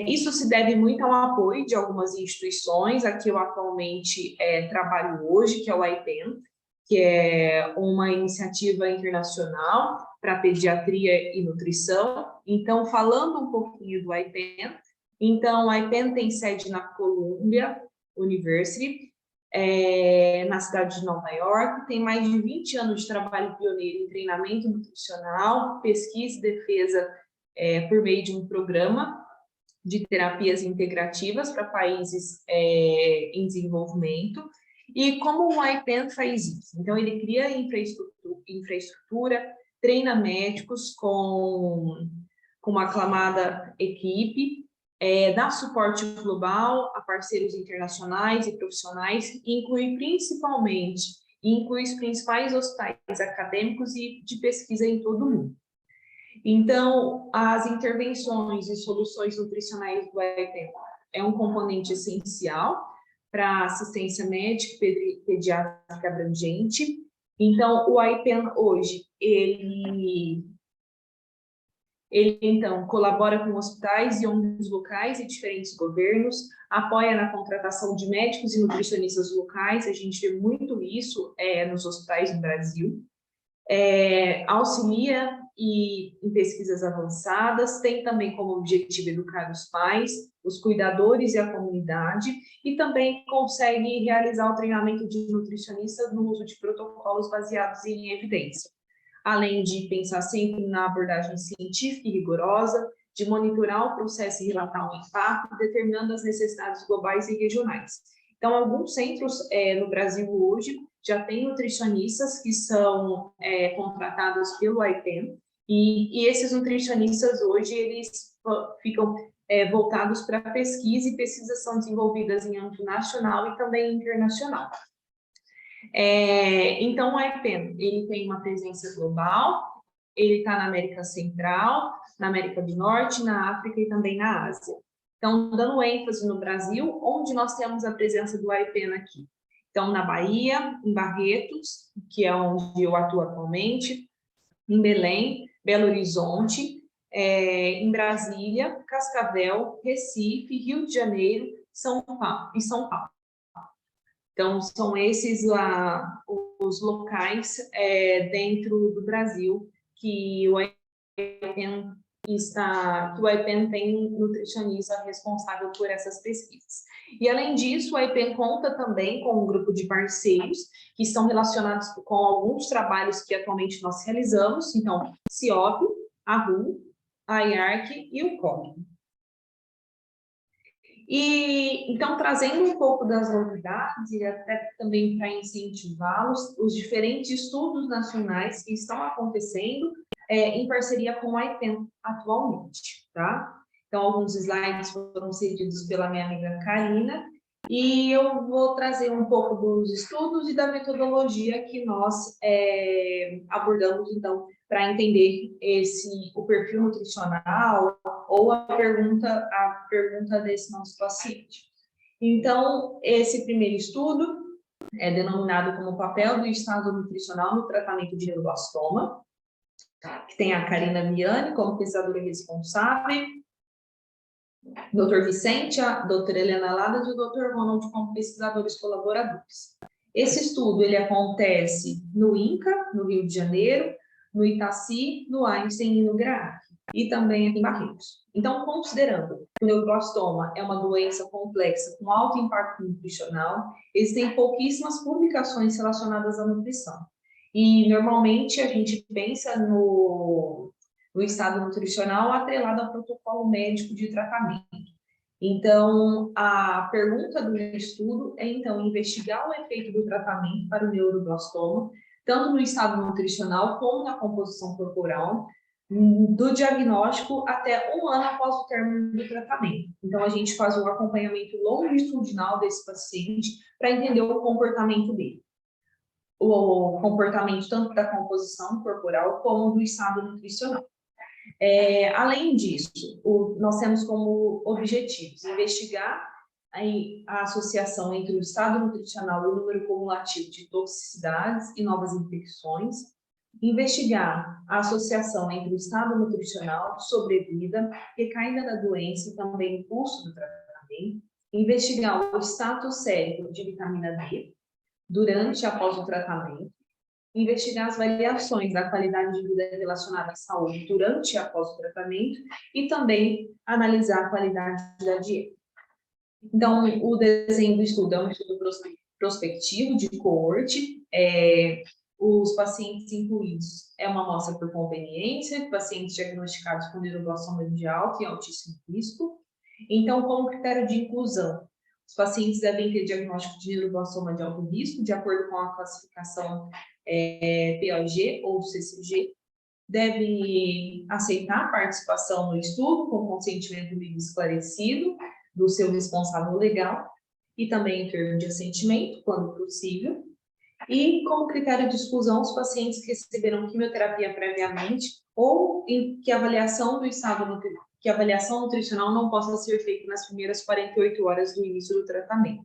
Isso se deve muito ao apoio de algumas instituições. Aqui eu atualmente trabalho hoje, que é o IPEN, que é uma iniciativa internacional para pediatria e nutrição. Então, falando um pouquinho do IPEN, então, a IPEN tem sede na Columbia University, na cidade de Nova York, tem mais de 20 anos de trabalho pioneiro em treinamento nutricional, pesquisa e defesa por meio de um programa de terapias integrativas para países em desenvolvimento. E como o IPEN faz isso? Então, ele cria infraestrutura, treina médicos com uma aclamada equipe, dá suporte global a parceiros internacionais e profissionais, e inclui os principais hospitais acadêmicos e de pesquisa em todo o mundo. Então, as intervenções e soluções nutricionais do IPEN é um componente essencial para a assistência médica e pediátrica abrangente. Então, o IPEN hoje, ele então, colabora com hospitais e ONGs locais e diferentes governos, apoia na contratação de médicos e nutricionistas locais, a gente vê muito isso nos hospitais no Brasil, auxilia em pesquisas avançadas, tem também como objetivo educar os pais, os cuidadores e a comunidade, e também consegue realizar o treinamento de nutricionistas no uso de protocolos baseados em evidência, além de pensar sempre na abordagem científica e rigorosa, de monitorar o processo e relatar o impacto, determinando as necessidades globais e regionais. Então, alguns centros no Brasil hoje já têm nutricionistas que são contratados pelo IPEN, e esses nutricionistas hoje, eles ficam voltados para pesquisa, e pesquisas são desenvolvidas em âmbito nacional e também internacional. Então, o IPEN, ele tem uma presença global, ele está na América Central, na América do Norte, na África e também na Ásia. Então, dando ênfase no Brasil, onde nós temos a presença do IPEN aqui? Então, na Bahia, em Barretos, que é onde eu atuo atualmente, em Belém, Belo Horizonte, em Brasília, Cascavel, Recife, Rio de Janeiro, São Paulo e São Paulo. Então, são esses os locais dentro do Brasil que o IPEN tem nutricionista responsável por essas pesquisas. E, além disso, o IPEN conta também com um grupo de parceiros que estão relacionados com alguns trabalhos que atualmente nós realizamos, então, CIOP, a RU, a IARC e o COG. E, então, trazendo um pouco das novidades e até também para incentivá-los, os diferentes estudos nacionais que estão acontecendo em parceria com o IPEN atualmente, tá? Então, alguns slides foram cedidos pela minha amiga Karina, e eu vou trazer um pouco dos estudos e da metodologia que nós abordamos, então, para entender o perfil nutricional ou a pergunta desse nosso paciente. Então, esse primeiro estudo é denominado como papel do estado nutricional no tratamento de neuroblastoma, que tem a Karina Viane como pesquisadora responsável, Dr. Vicente, a doutora Helena Ladas e o Dr. Ronald como pesquisadores colaboradores. Esse estudo ele acontece no INCA, no Rio de Janeiro, no Itaci, no Einstein e no GRAAC, e também aqui em Barretos. Então, considerando que o neuroblastoma é uma doença complexa com alto impacto nutricional, existem pouquíssimas publicações relacionadas à nutrição. E, normalmente, a gente pensa no estado nutricional atrelado ao protocolo médico de tratamento. Então, a pergunta do estudo é, então, investigar o efeito do tratamento para o neuroblastoma, tanto no estado nutricional como na composição corporal, do diagnóstico até 1 ano após o término do tratamento. Então, a gente faz um acompanhamento longitudinal desse paciente para entender o comportamento dele. O comportamento tanto da composição corporal como do estado nutricional. Além disso, nós temos como objetivos investigar aí a associação entre o estado nutricional e o número cumulativo de toxicidades e novas infecções, investigar a associação entre o estado nutricional, sobrevida, recaída da doença e também o custo do tratamento, investigar o status sérico de vitamina D durante e após o tratamento, investigar as variações da qualidade de vida relacionada à saúde durante e após o tratamento e também analisar a qualidade da dieta. Então, o desenho do estudo é um estudo prospectivo de coorte, os pacientes incluídos é uma amostra por conveniência, pacientes diagnosticados com neuroblastoma de alto e altíssimo risco. Então, como critério de inclusão, os pacientes devem ter diagnóstico de neuroblastoma de alto risco, de acordo com a classificação POG ou CCG, deve aceitar a participação no estudo com consentimento livre esclarecido do seu responsável legal e também em termo de assentimento, quando possível. E como critério de exclusão, os pacientes que receberam quimioterapia previamente ou em que a avaliação do estado que a avaliação nutricional não possa ser feita nas primeiras 48 horas do início do tratamento.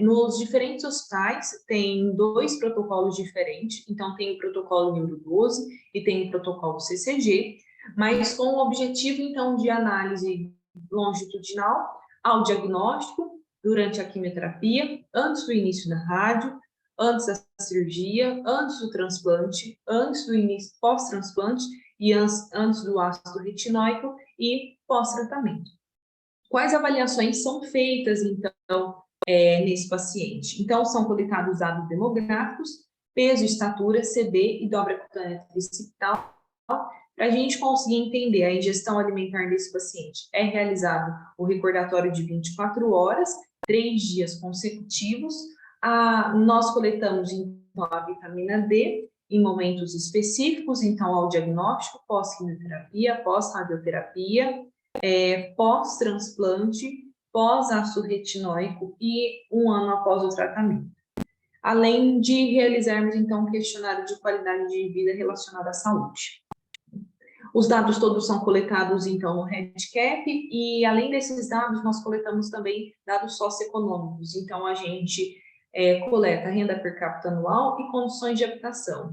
Nos diferentes hospitais, tem 2 protocolos diferentes, então tem o protocolo Neuro 12 e tem o protocolo CCG, mas com o objetivo, então, de análise longitudinal ao diagnóstico, durante a quimioterapia, antes do início da rádio, antes da cirurgia, antes do transplante, antes do início, pós-transplante e antes do ácido retinóico e pós-tratamento. Quais avaliações são feitas, então, nesse paciente? Então, são coletados dados demográficos, peso, estatura, CB e dobra cutânea tricipital, para a gente conseguir entender a ingestão alimentar desse paciente. É realizado o recordatório de 24 horas, 3 dias consecutivos. Nós coletamos, então, a vitamina D em momentos específicos, então, ao diagnóstico, pós-quimioterapia, pós-radioterapia, pós-transplante, pós-ácido retinóico e 1 ano após o tratamento. Além de realizarmos, então, um questionário de qualidade de vida relacionado à saúde. Os dados todos são coletados, então, no REDCap, e além desses dados, nós coletamos também dados socioeconômicos. Então, a gente coleta renda per capita anual e condições de habitação.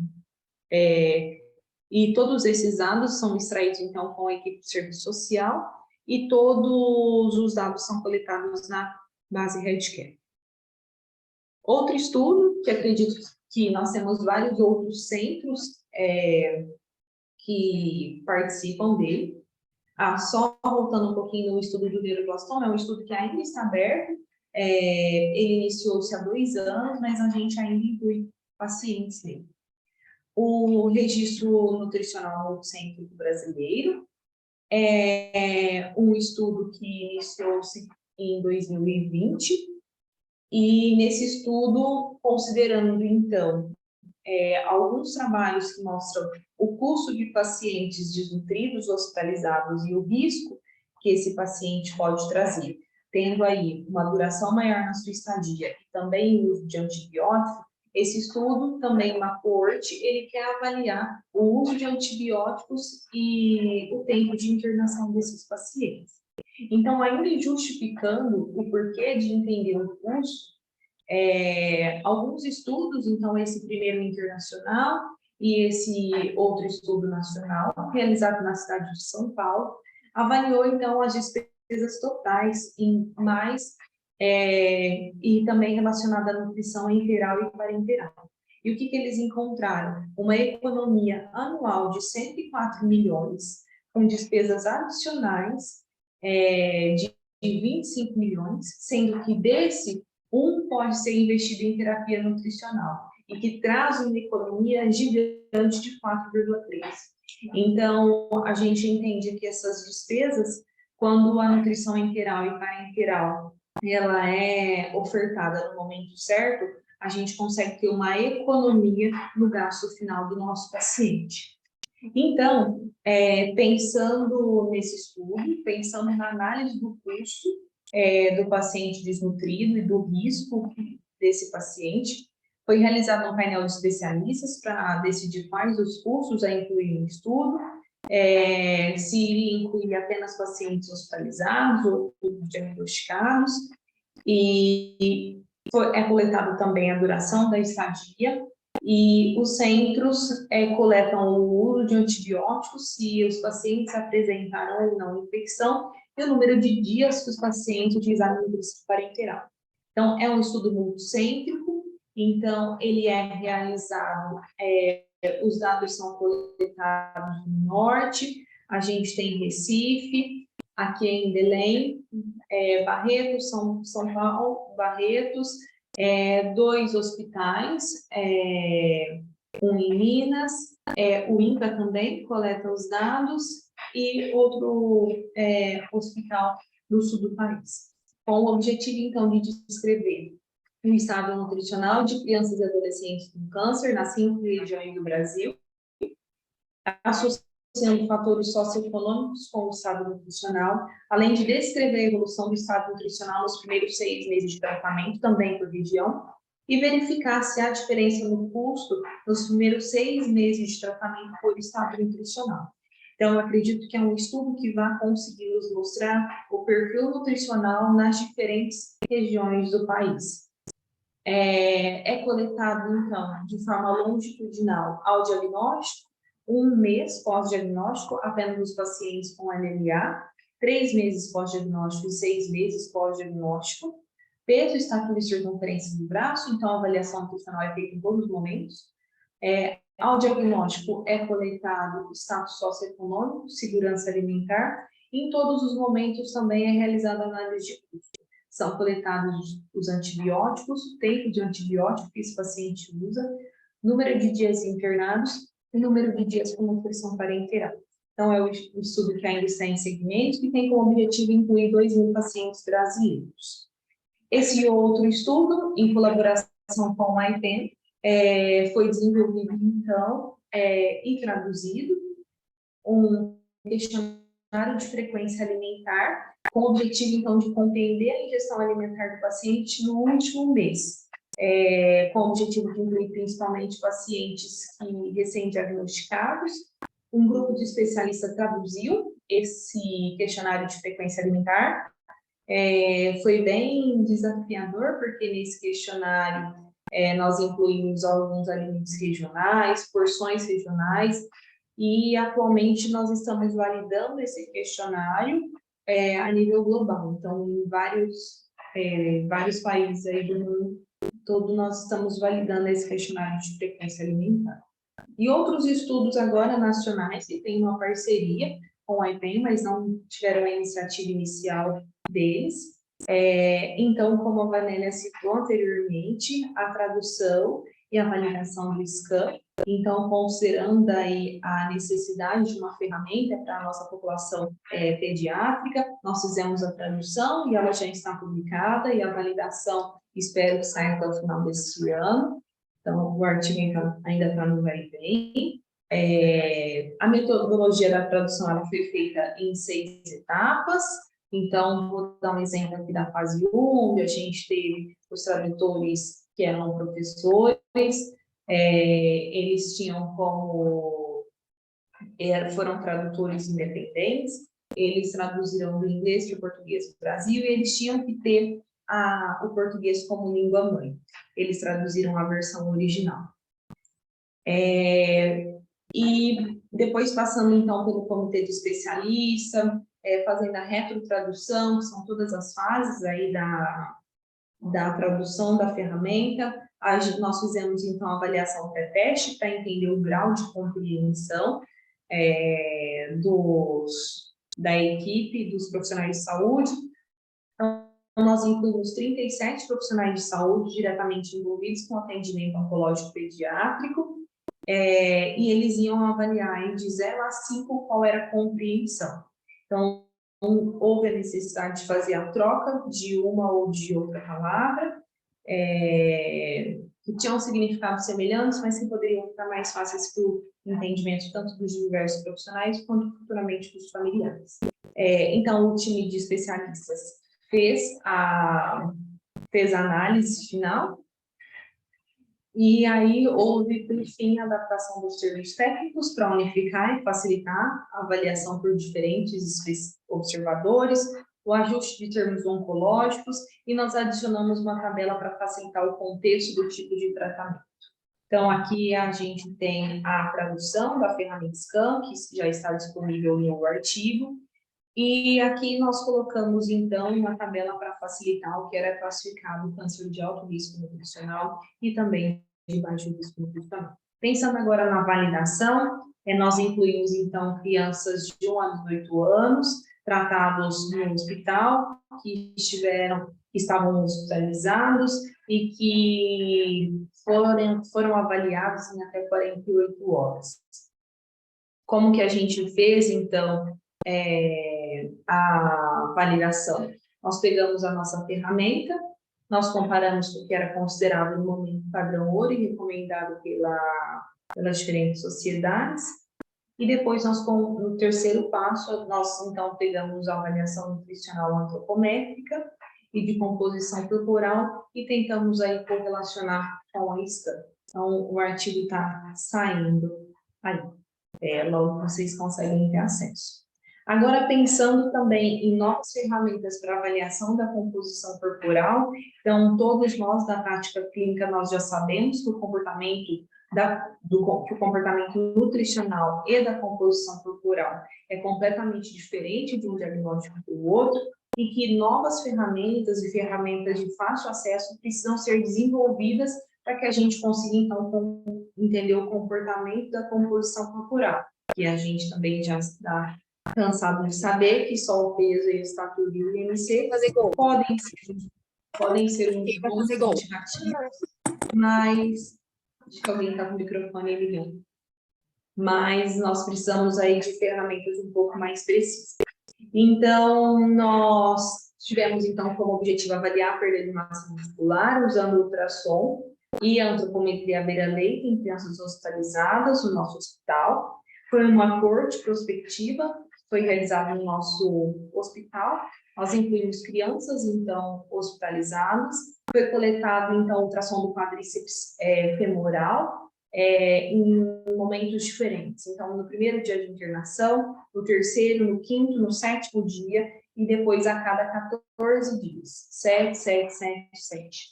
E todos esses dados são extraídos, então, com a equipe de serviço social, e todos os dados são coletados na base REDCap. Outro estudo, que acredito que nós temos vários outros centros que participam dele. Só voltando um pouquinho no estudo do neuroblastoma, é um estudo que ainda está aberto, ele iniciou-se há 2 anos, mas a gente ainda inclui pacientes nele. O registro nutricional no Centro Brasileiro é um estudo que iniciou-se em 2020, e nesse estudo, considerando, então, alguns trabalhos que mostram o custo de pacientes desnutridos hospitalizados e o risco que esse paciente pode trazer, tendo aí uma duração maior na sua estadia e também o uso de antibióticos, esse estudo, também uma coorte, ele quer avaliar o uso de antibióticos e o tempo de internação desses pacientes. Então, ainda justificando o porquê de entender o custo, alguns estudos, então esse primeiro internacional e esse outro estudo nacional, realizado na cidade de São Paulo, avaliou então as despesas totais em mais e também relacionada à nutrição enteral e parenteral. E o que eles encontraram? Uma economia anual de 104 milhões, com despesas adicionais de 25 milhões, sendo que desse, pode ser investido em terapia nutricional, e que traz uma economia gigante de 4,3. Então, a gente entende que essas despesas, quando a nutrição enteral e parenteral ela é ofertada no momento certo, a gente consegue ter uma economia no gasto final do nosso paciente. Então, pensando nesse estudo, pensando na análise do custo do paciente desnutrido e do risco desse paciente, foi realizado um painel de especialistas para decidir quais os custos a incluir no estudo, se iria incluir apenas pacientes hospitalizados ou diagnosticados, e é coletado também a duração da estadia, e os centros coletam o uso de antibióticos se os pacientes apresentaram ou não infecção, e o número de dias que os pacientes utilizaram o nutrição parenteral. Então, é um estudo multicêntrico, então ele é realizado, os dados são coletados no norte, a gente tem Recife, aqui em Belém, Barretos, São Paulo, Barretos, 2 hospitais, um em Minas, o INCA também coleta os dados, e outro hospital do sul do país, com o objetivo, então, de descrever o estado nutricional de crianças e adolescentes com câncer nas 5 regiões do Brasil, associando fatores socioeconômicos com o estado nutricional, além de descrever a evolução do estado nutricional nos primeiros 6 meses de tratamento, também por região, e verificar se há diferença no custo nos primeiros 6 meses de tratamento por estado nutricional. Então, eu acredito que é um estudo que vai conseguir nos mostrar o perfil nutricional nas diferentes regiões do país. É coletado, então, de forma longitudinal ao diagnóstico, 1 mês pós-diagnóstico, apenas nos pacientes com anemia, 3 meses pós-diagnóstico e 6 meses pós-diagnóstico, peso, estatura e circunferência do braço, então a avaliação nutricional é feita em todos os momentos. Ao diagnóstico é coletado status socioeconômico, segurança alimentar, e em todos os momentos também é realizada a análise de custo. São coletados os antibióticos, o tempo de antibiótico que esse paciente usa, número de dias internados e número de dias com nutrição parenteral. Então, é um estudo que ainda está em segmento e tem como objetivo incluir 2.000 pacientes brasileiros. Esse outro estudo, em colaboração com o IPEM, foi desenvolvido, então, e traduzido, um questionário de frequência alimentar, com o objetivo, então, de compreender a ingestão alimentar do paciente no último mês, com o objetivo de incluir principalmente pacientes recém-diagnosticados. Um grupo de especialistas traduziu esse questionário de frequência alimentar. Foi bem desafiador, porque nesse questionário nós incluímos alguns alimentos regionais, porções regionais, e atualmente nós estamos validando esse questionário a nível global. Então, em vários países aí do mundo todo, nós estamos validando esse questionário de frequência alimentar. E outros estudos agora nacionais que têm uma parceria com a IPEM, mas não tiveram a iniciativa inicial deles. Então, como a Vanélia citou anteriormente, a tradução e a validação do SCAN. Então, considerando aí a necessidade de uma ferramenta para a nossa população pediátrica, nós fizemos a tradução e ela já está publicada, e a validação espero que saia até o final deste ano. Então, o artigo ainda está no IPEM. A metodologia da tradução ela foi feita em 6 etapas. Então, vou dar um exemplo aqui da fase 1, onde a gente teve os tradutores que eram professores, eles tinham foram tradutores independentes, eles traduziram do inglês para o português do Brasil, e eles tinham que ter o português como língua mãe. Eles traduziram a versão original. E depois passando, então, pelo comitê de especialista, fazendo a retrotradução, que são todas as fases aí da tradução da ferramenta. Nós fizemos, então, a avaliação pré-teste para entender o grau de compreensão da equipe, dos profissionais de saúde. Então, nós incluímos 37 profissionais de saúde diretamente envolvidos com atendimento oncológico pediátrico, e eles iam avaliar de 0 a 5 qual era a compreensão. Então, houve a necessidade de fazer a troca de uma ou de outra palavra, que tinham significados semelhantes, mas que poderiam ficar mais fáceis para o entendimento tanto dos diversos profissionais quanto futuramente dos familiares. Então, o time de especialistas fez a análise final, E aí houve, por fim, a adaptação dos serviços técnicos para unificar e facilitar a avaliação por diferentes observadores, o ajuste de termos oncológicos, e nós adicionamos uma tabela para facilitar o contexto do tipo de tratamento. Então, aqui a gente tem a tradução da ferramenta SCAN, que já está disponível no artigo, e aqui nós colocamos, então, uma tabela para facilitar o que era classificado câncer de alto risco nutricional e também de baixo risco nutricional. Pensando agora na validação, nós incluímos, então, crianças de 1 a 18 anos, tratados no hospital, que estavam hospitalizados e que foram avaliados em até 48 horas. Como que a gente fez, então, a validação? Nós pegamos a nossa ferramenta, nós comparamos com o que era considerado no momento padrão ouro e recomendado pelas diferentes sociedades, e depois nós, no terceiro passo, nós então pegamos a avaliação nutricional antropométrica e de composição corporal e tentamos aí correlacionar com a SCAN. Então, o artigo está saindo aí. Logo vocês conseguem ter acesso. Agora, pensando também em novas ferramentas para avaliação da composição corporal, então, todos nós da prática clínica, nós já sabemos que o comportamento nutricional e da composição corporal é completamente diferente de um diagnóstico para o outro, e que novas ferramentas e ferramentas de fácil acesso precisam ser desenvolvidas para que a gente consiga, então, entender o comportamento da composição corporal, que a gente também já está cansado de saber que só o peso e a estatura e o IMC podem ser um bons indicativos, mas acho que alguém está com o microfone ligando. Mas nós precisamos aí de ferramentas um pouco mais precisas. Então, nós tivemos, então, como objetivo avaliar a perda de massa muscular usando ultrassom e a antropometria à beira-leito em crianças hospitalizadas no nosso hospital. Foi uma corte prospectiva, foi realizada no nosso hospital. Nós incluímos crianças, então, hospitalizadas. Foi coletado, então, ultrassom do quadríceps femoral em momentos diferentes. Então, no primeiro dia de internação, no terceiro, no quinto, no sétimo dia, e depois a cada 14 dias. 7, 7, 7, 7.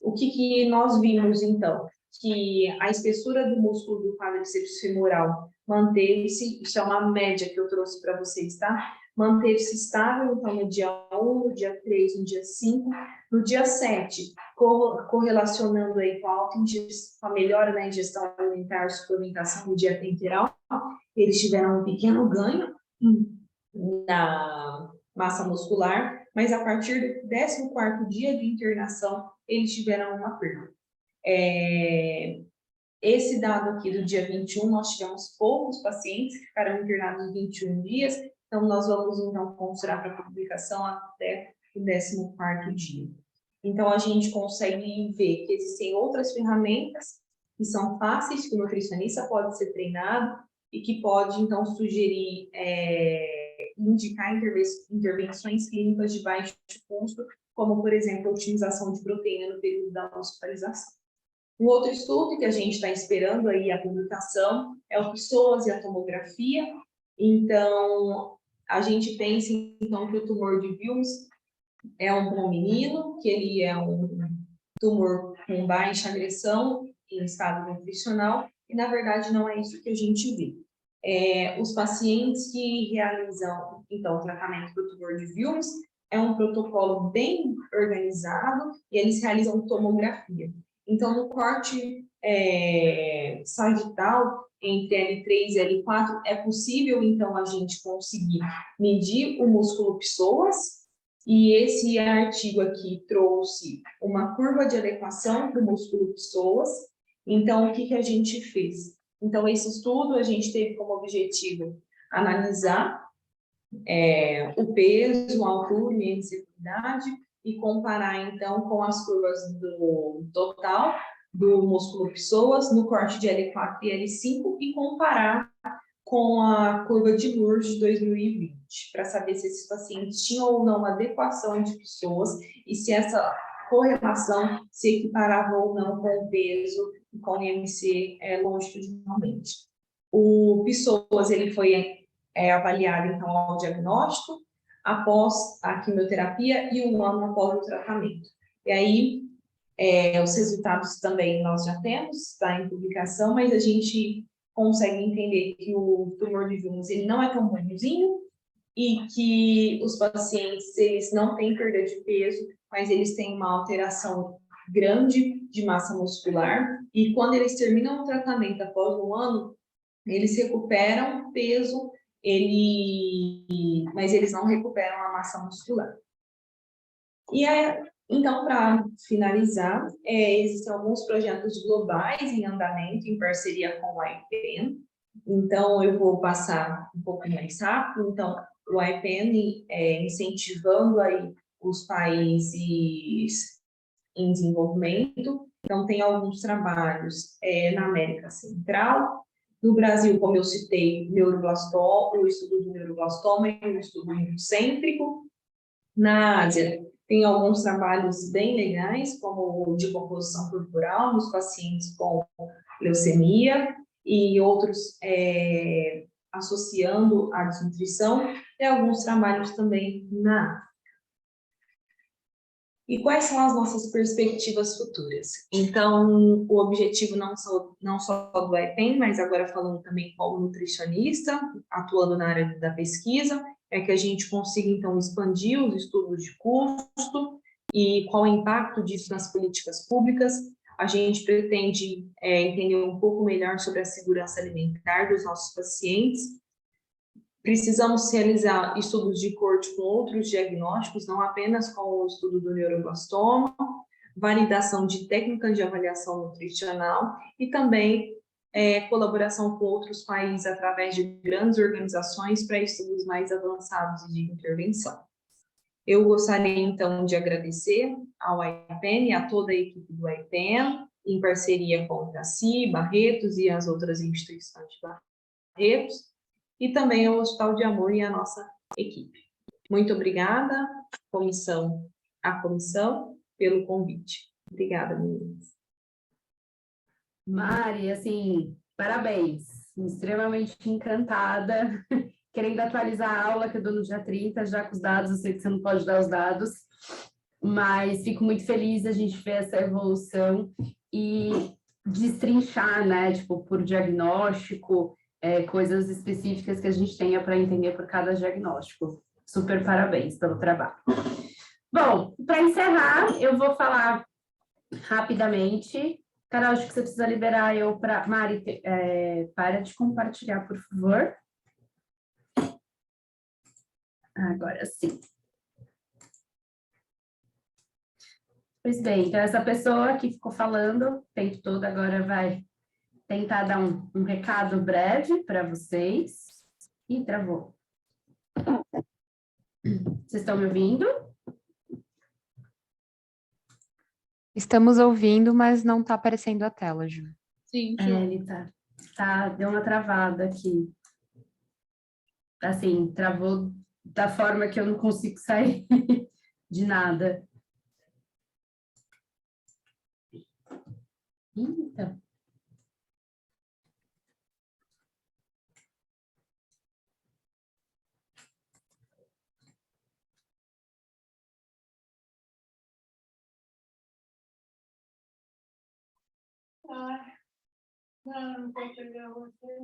O que nós vimos, então? Que a espessura do músculo do quadríceps femoral manteve-se, isso é uma média que eu trouxe para vocês, tá? Manteve-se estável, então, no dia 1, no dia 3, no dia 5, no dia 7, correlacionando aí com a melhora na ingestão alimentar, suplementação no dia temporal, eles tiveram um pequeno ganho na massa muscular, mas a partir do 14º dia de internação, eles tiveram uma perda. Esse dado aqui do dia 21, nós tivemos poucos pacientes que ficaram internados 21 dias, então nós vamos então considerar para publicação até o 14º dia. Então a gente consegue ver que existem outras ferramentas que são fáceis, que o nutricionista pode ser treinado e que pode então sugerir, indicar intervenções clínicas de baixo custo, como por exemplo a utilização de proteína no período da hospitalização. Um outro estudo que a gente está esperando aí a publicação é o psoas e a tomografia. Então, a gente pensa então que o tumor de Wilms é um bom menino, que ele é um tumor com baixa agressão em estado nutricional, e na verdade não é isso que a gente vê. Os pacientes que realizam então o tratamento do tumor de Wilms é um protocolo bem organizado e eles realizam tomografia. Então, no corte sagital, entre L3 e L4, é possível, então, a gente conseguir medir o músculo psoas, e esse artigo aqui trouxe uma curva de adequação do músculo psoas. Então, o que a gente fez? Então, esse estudo, a gente teve como objetivo analisar o peso, a altura e a sensibilidade, e comparar, então, com as curvas do total do músculo psoas no corte de L4 e L5 e comparar com a curva de Lourdes de 2020, para saber se esses pacientes tinham ou não adequação de psoas e se essa correlação se equiparava ou não com o peso e com o IMC longitudinalmente. O PSOAS, ele foi avaliado, então, ao diagnóstico, após a quimioterapia e 1 ano após o tratamento. E aí, os resultados também nós já temos, está em publicação, mas a gente consegue entender que o tumor de Wilms, ele não é tão ruimzinho e que os pacientes, eles não têm perda de peso, mas eles têm uma alteração grande de massa muscular, e quando eles terminam o tratamento após 1 ano, eles recuperam peso, mas eles não recuperam a massa muscular. E então, para finalizar, existem alguns projetos globais em andamento, em parceria com o IPEN. Então, eu vou passar um pouco mais rápido. Então, o IPEN incentivando aí os países em desenvolvimento. Então, tem alguns trabalhos na América Central. No Brasil, como eu citei, o estudo do neuroblastoma e o estudo endocêntrico. Na Ásia, tem alguns trabalhos bem legais, como o de composição corporal nos pacientes com leucemia e outros associando a desnutrição, e alguns trabalhos também na África. E quais são as nossas perspectivas futuras? Então, o objetivo não só do IPEN, mas agora falando também como nutricionista, atuando na área da pesquisa, é que a gente consiga, então, expandir os estudos de custo e qual o impacto disso nas políticas públicas. A gente pretende entender um pouco melhor sobre a segurança alimentar dos nossos pacientes. Precisamos realizar estudos de corte com outros diagnósticos, não apenas com o estudo do neuroblastoma, validação de técnicas de avaliação nutricional e também colaboração com outros países através de grandes organizações para estudos mais avançados de intervenção. Eu gostaria, então, de agradecer ao IPEN e a toda a equipe do IPEN, em parceria com o Itaci, Barretos e as outras instituições de Barretos, e também ao Hospital de Amor e a nossa equipe. Muito obrigada, à comissão, pelo convite. Obrigada, meninas. Mari, assim, parabéns. Extremamente encantada. Querendo atualizar a aula que eu dou no dia 30, já com os dados, eu sei que você não pode dar os dados, mas fico muito feliz da gente ver essa evolução e destrinchar, né, tipo, por diagnóstico, coisas específicas que a gente tenha para entender por cada diagnóstico. Super parabéns pelo trabalho. Bom, para encerrar, eu vou falar rapidamente. Carol, acho que você precisa liberar eu para... Mari, para de compartilhar, por favor. Agora sim. Pois bem, então essa pessoa que ficou falando o tempo todo agora vai tentar dar um recado breve para vocês. Ih, travou. Vocês estão me ouvindo? Estamos ouvindo, mas não está aparecendo a tela, Ju. Sim, Ele deu uma travada aqui. Assim, travou da forma que eu não consigo sair de nada. Eita. não vou pegar você.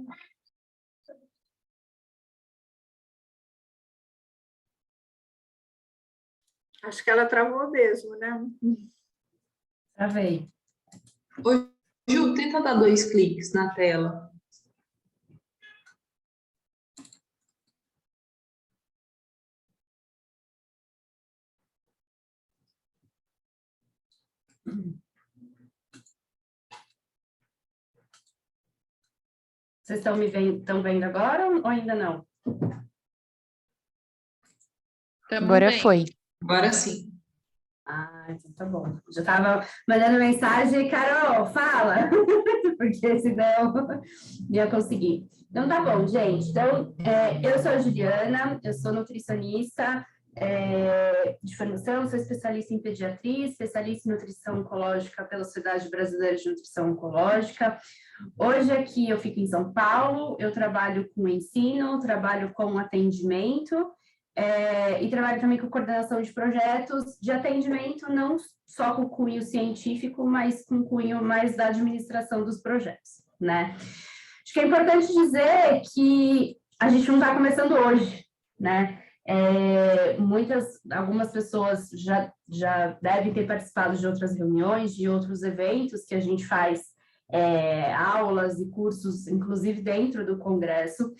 Acho que ela travou mesmo, né? Travei. Ô, Ju, tenta dar 2 cliques na tela. Vocês estão vendo agora ou ainda não? Agora bem. foi. Agora sim. Ah, então tá bom. Já estava mandando mensagem, Carol, fala! Porque senão ia conseguir. Então tá bom, gente. Então, eu sou a Juliana, eu sou nutricionista, de formação, sou especialista em pediatria, especialista em nutrição oncológica pela Sociedade Brasileira de Nutrição Oncológica. Hoje aqui eu fico em São Paulo, eu trabalho com ensino, trabalho com atendimento e trabalho também com coordenação de projetos de atendimento, não só com cunho científico, mas com cunho mais da administração dos projetos, né? Acho que é importante dizer que a gente não está começando hoje, né? Algumas pessoas já devem ter participado de outras reuniões, de outros eventos que a gente faz, aulas e cursos, inclusive dentro do Congresso,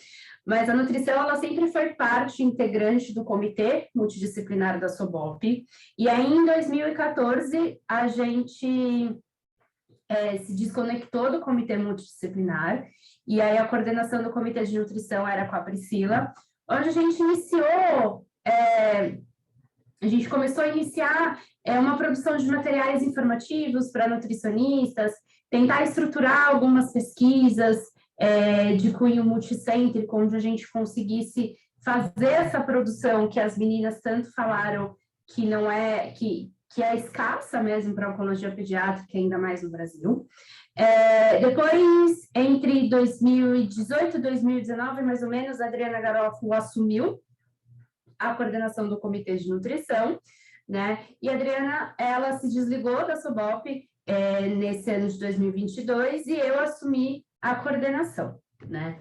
mas a nutrição, ela sempre foi parte integrante do Comitê Multidisciplinar da SOBOP, e aí em 2014 a gente se desconectou do Comitê Multidisciplinar, e aí a coordenação do Comitê de Nutrição era com a Priscila, onde a gente iniciou, a gente começou a iniciar uma produção de materiais informativos para nutricionistas, tentar estruturar algumas pesquisas de cunho multicêntrico, onde a gente conseguisse fazer essa produção que as meninas tanto falaram que não é, que é escassa mesmo para a oncologia pediátrica, ainda mais no Brasil. Depois, entre 2018 e 2019, mais ou menos, a Adriana Garofalo assumiu a coordenação do Comitê de Nutrição, né? E a Adriana, ela se desligou da SOBOP nesse ano de 2022 e eu assumi a coordenação, né?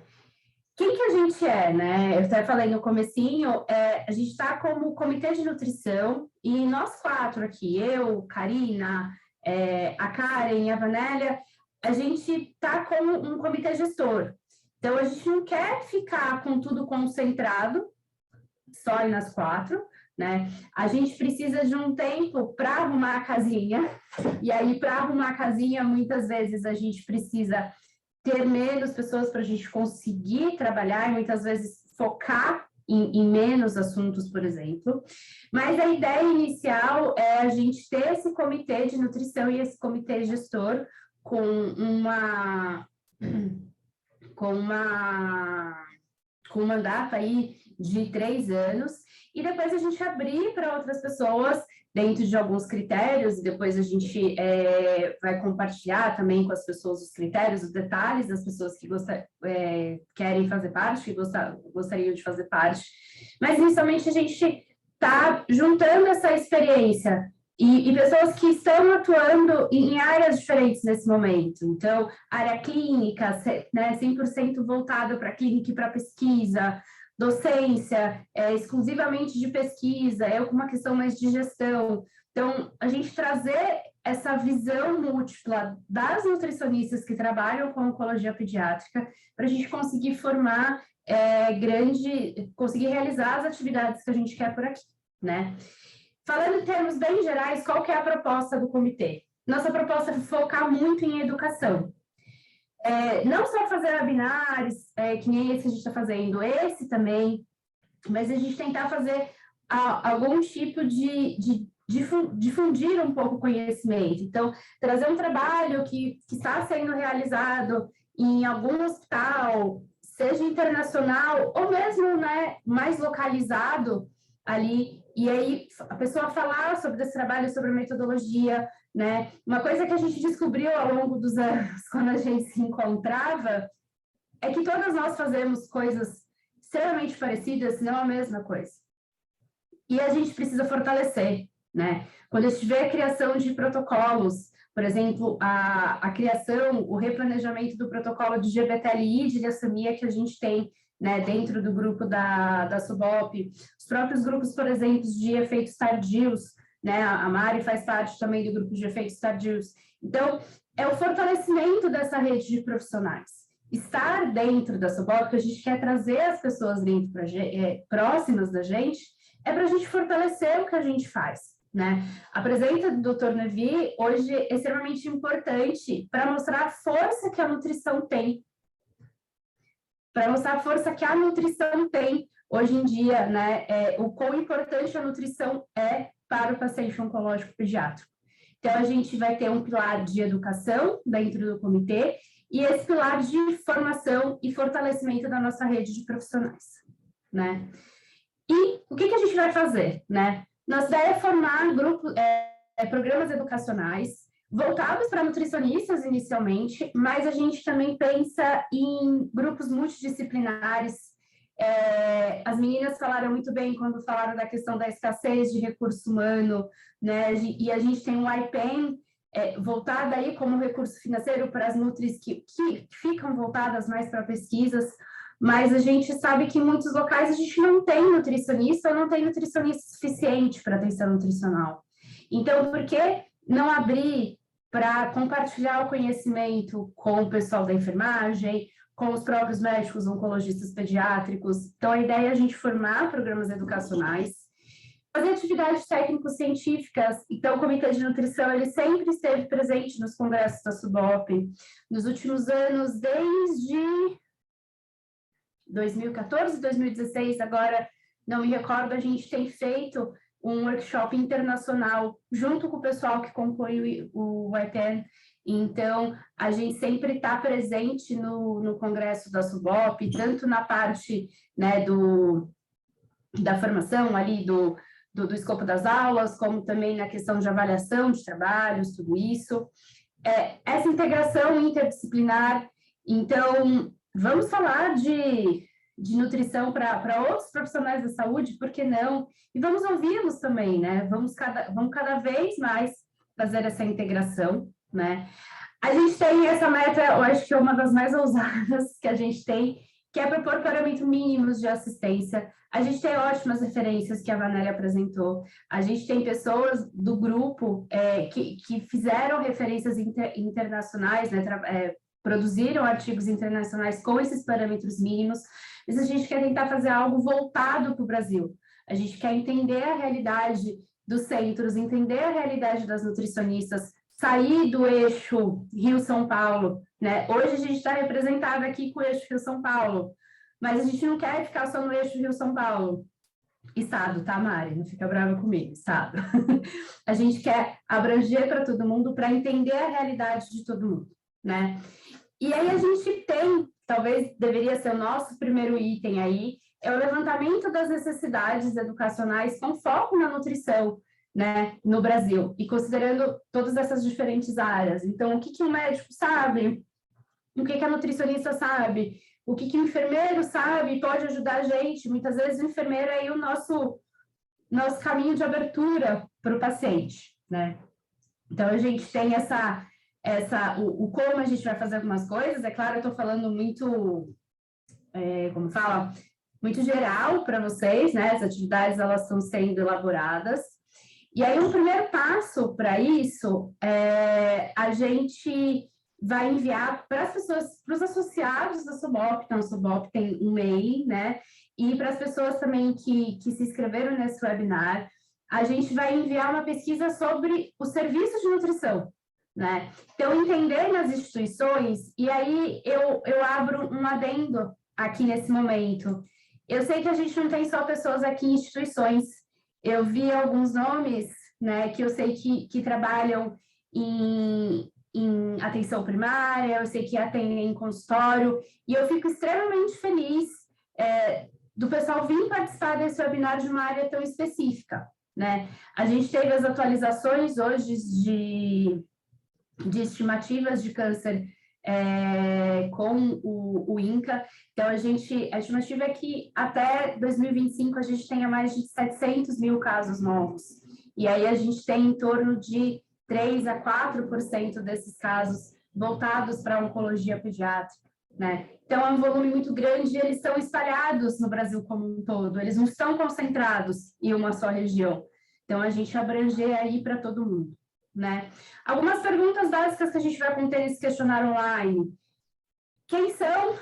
Quem que a gente é, né? Eu até falei no comecinho, a gente está como Comitê de Nutrição e nós quatro aqui, eu, Karina, a Karen e a Vanélia, a gente está como um comitê gestor. Então, a gente não quer ficar com tudo concentrado, só nas quatro, né? A gente precisa de um tempo para arrumar a casinha, e aí, para arrumar a casinha, muitas vezes a gente precisa ter menos pessoas para a gente conseguir trabalhar, e muitas vezes focar em menos assuntos, por exemplo. Mas a ideia inicial é a gente ter esse comitê de nutrição e esse comitê gestor com um mandato aí de 3 anos, e depois a gente abrir para outras pessoas dentro de alguns critérios, e depois a gente vai compartilhar também com as pessoas os critérios, os detalhes das pessoas que querem fazer parte, que gostariam de fazer parte. Mas, inicialmente, a gente está juntando essa experiência e pessoas que estão atuando em áreas diferentes nesse momento. Então, área clínica, né, 100% voltada para a clínica e para a pesquisa, docência, exclusivamente de pesquisa, com uma questão mais de gestão. Então, a gente trazer essa visão múltipla das nutricionistas que trabalham com oncologia pediátrica, para a gente conseguir formar conseguir realizar as atividades que a gente quer por aqui, né? Falando em termos bem gerais, qual que é a proposta do comitê? Nossa proposta é focar muito em educação. Não só fazer webinars, que nem esse que a gente está fazendo, esse também, mas a gente tentar fazer algum tipo de difundir um pouco o conhecimento. Então, trazer um trabalho que está sendo realizado em algum hospital, seja internacional, ou mesmo, né, mais localizado ali, e aí a pessoa falar sobre esse trabalho, sobre a metodologia, né? Uma coisa que a gente descobriu ao longo dos anos, quando a gente se encontrava, é que todas nós fazemos coisas extremamente parecidas, se não a mesma coisa. E a gente precisa fortalecer, né? Quando a gente vê a criação de protocolos, por exemplo, a criação, o replanejamento do protocolo de GBTLI de leucemia que a gente tem, né, dentro do grupo da SOBOP, os próprios grupos, por exemplo, de efeitos tardios, né, a Mari faz parte também do grupo de efeitos tardios. Então, é o fortalecimento dessa rede de profissionais. Estar dentro da SOBOP, que a gente quer trazer as pessoas dentro próximas da gente, é para a gente fortalecer o que a gente faz, né? A presença do Dr. Nevi hoje é extremamente importante para mostrar a força que a nutrição tem, para mostrar a força que a nutrição tem hoje em dia, né? O quão importante a nutrição é para o paciente oncológico pediátrico. Então, a gente vai ter um pilar de educação dentro do comitê e esse pilar de formação e fortalecimento da nossa rede de profissionais, né? E o que a gente vai fazer, né? Nossa ideia é formar programas educacionais voltados para nutricionistas inicialmente, mas a gente também pensa em grupos multidisciplinares. As meninas falaram muito bem quando falaram da questão da escassez de recurso humano, né? E a gente tem um IPEN voltado aí como recurso financeiro para as nutris que ficam voltadas mais para pesquisas, mas a gente sabe que em muitos locais a gente não tem nutricionista ou não tem nutricionista suficiente para atenção nutricional. Então, por que não abrir para compartilhar o conhecimento com o pessoal da enfermagem, com os próprios médicos oncologistas pediátricos? Então, a ideia é a gente formar programas educacionais, fazer atividades técnico-científicas. Então, o Comitê de Nutrição, ele sempre esteve presente nos congressos da SUBOP, nos últimos anos, desde 2014, 2016, agora não me recordo, a gente tem feito um workshop internacional junto com o pessoal que compõe o IPEN. Então, a gente sempre está presente no congresso da SUBOP, tanto na parte, né, da formação ali, do escopo das aulas, como também na questão de avaliação de trabalhos, tudo isso. Essa integração interdisciplinar, então, vamos falar de nutrição para outros profissionais da saúde, por que não? E vamos ouvi-los também, né? Vamos cada vez mais fazer essa integração, né? A gente tem essa meta, eu acho que é uma das mais ousadas que a gente tem, que é propor parâmetros mínimos de assistência. A gente tem ótimas referências que a Vanélia apresentou. A gente tem pessoas do grupo que fizeram referências internacionais, né? Produziram artigos internacionais com esses parâmetros mínimos, mas a gente quer tentar fazer algo voltado para o Brasil. A gente quer entender a realidade dos centros, entender a realidade das nutricionistas, sair do eixo Rio-São Paulo, né? Hoje a gente está representado aqui com o eixo Rio-São Paulo, mas a gente não quer ficar só no eixo Rio-São Paulo. Estado, tá, Mari? Não fica brava comigo, Estado. A gente quer abranger para todo mundo, para entender a realidade de todo mundo, né? E aí a gente tem, talvez deveria ser o nosso primeiro item aí, é o levantamento das necessidades educacionais com foco na nutrição, né, no Brasil, e considerando todas essas diferentes áreas. Então, o que o médico sabe? O que a nutricionista sabe? O que o enfermeiro sabe e pode ajudar a gente? Muitas vezes o enfermeiro é aí o nosso caminho de abertura para o paciente, né? Então, a gente tem o como a gente vai fazer algumas coisas. É claro, eu estou falando muito, muito geral para vocês, né? As atividades, elas estão sendo elaboradas. E aí, um primeiro passo para isso, a gente vai enviar para as pessoas, para os associados da SUBOP. Então, a SUBOP tem um MEI, né? E para as pessoas também que se inscreveram nesse webinar, a gente vai enviar uma pesquisa sobre o serviço de nutrição, né? Então, entender nas instituições, e aí eu abro um adendo aqui nesse momento. Eu sei que a gente não tem só pessoas aqui em instituições. Eu vi alguns nomes, né, que eu sei que trabalham em atenção primária, eu sei que atendem em consultório, e eu fico extremamente feliz do pessoal vir participar desse webinar de uma área tão específica, né? A gente teve as atualizações hoje de estimativas de câncer com o INCA. Então, a estimativa é que até 2025 a gente tenha mais de 700 mil casos novos. E aí a gente tem em torno de 3 a 4% desses casos voltados para a oncologia pediátrica, né? Então, é um volume muito grande e eles estão espalhados no Brasil como um todo, eles não estão concentrados em uma só região. Então, a gente abranger aí para todo mundo, né? Algumas perguntas básicas que a gente vai conter nesse questionário online. Quem são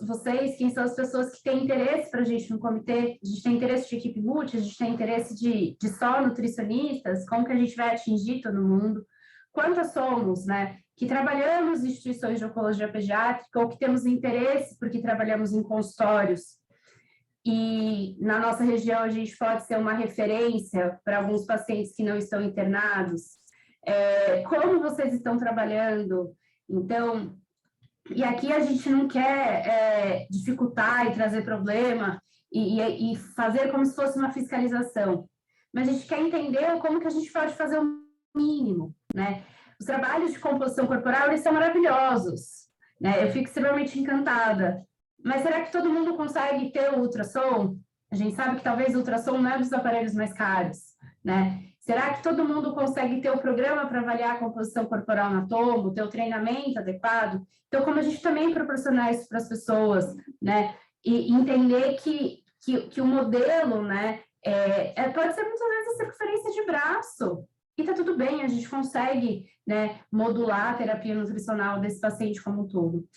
vocês? Quem são as pessoas que têm interesse para a gente no comitê? A gente tem interesse de equipe multi, a gente tem interesse de só nutricionistas? Como que a gente vai atingir todo mundo? Quantas somos, né? Que trabalhamos em instituições de oncologia pediátrica ou que temos interesse porque trabalhamos em consultórios? E na nossa região a gente pode ser uma referência para alguns pacientes que não estão internados. Como vocês estão trabalhando? Então, e aqui a gente não quer dificultar e trazer problema. e fazer como se fosse uma fiscalização. Mas a gente quer entender como que a gente pode fazer o mínimo, né? Os trabalhos de composição corporal, eles são maravilhosos, né? Eu fico extremamente encantada. Mas será que todo mundo consegue ter o ultrassom? A gente sabe que talvez o ultrassom não é dos aparelhos mais caros, né? Será que todo mundo consegue ter o programa para avaliar a composição corporal na Tombo, ter o treinamento adequado? Então, como a gente também proporcionar isso para as pessoas, né? E entender que o modelo, né? Pode ser muitas vezes a circunferência de braço, e tá tudo bem, a gente consegue, né, modular a terapia nutricional desse paciente como um todo.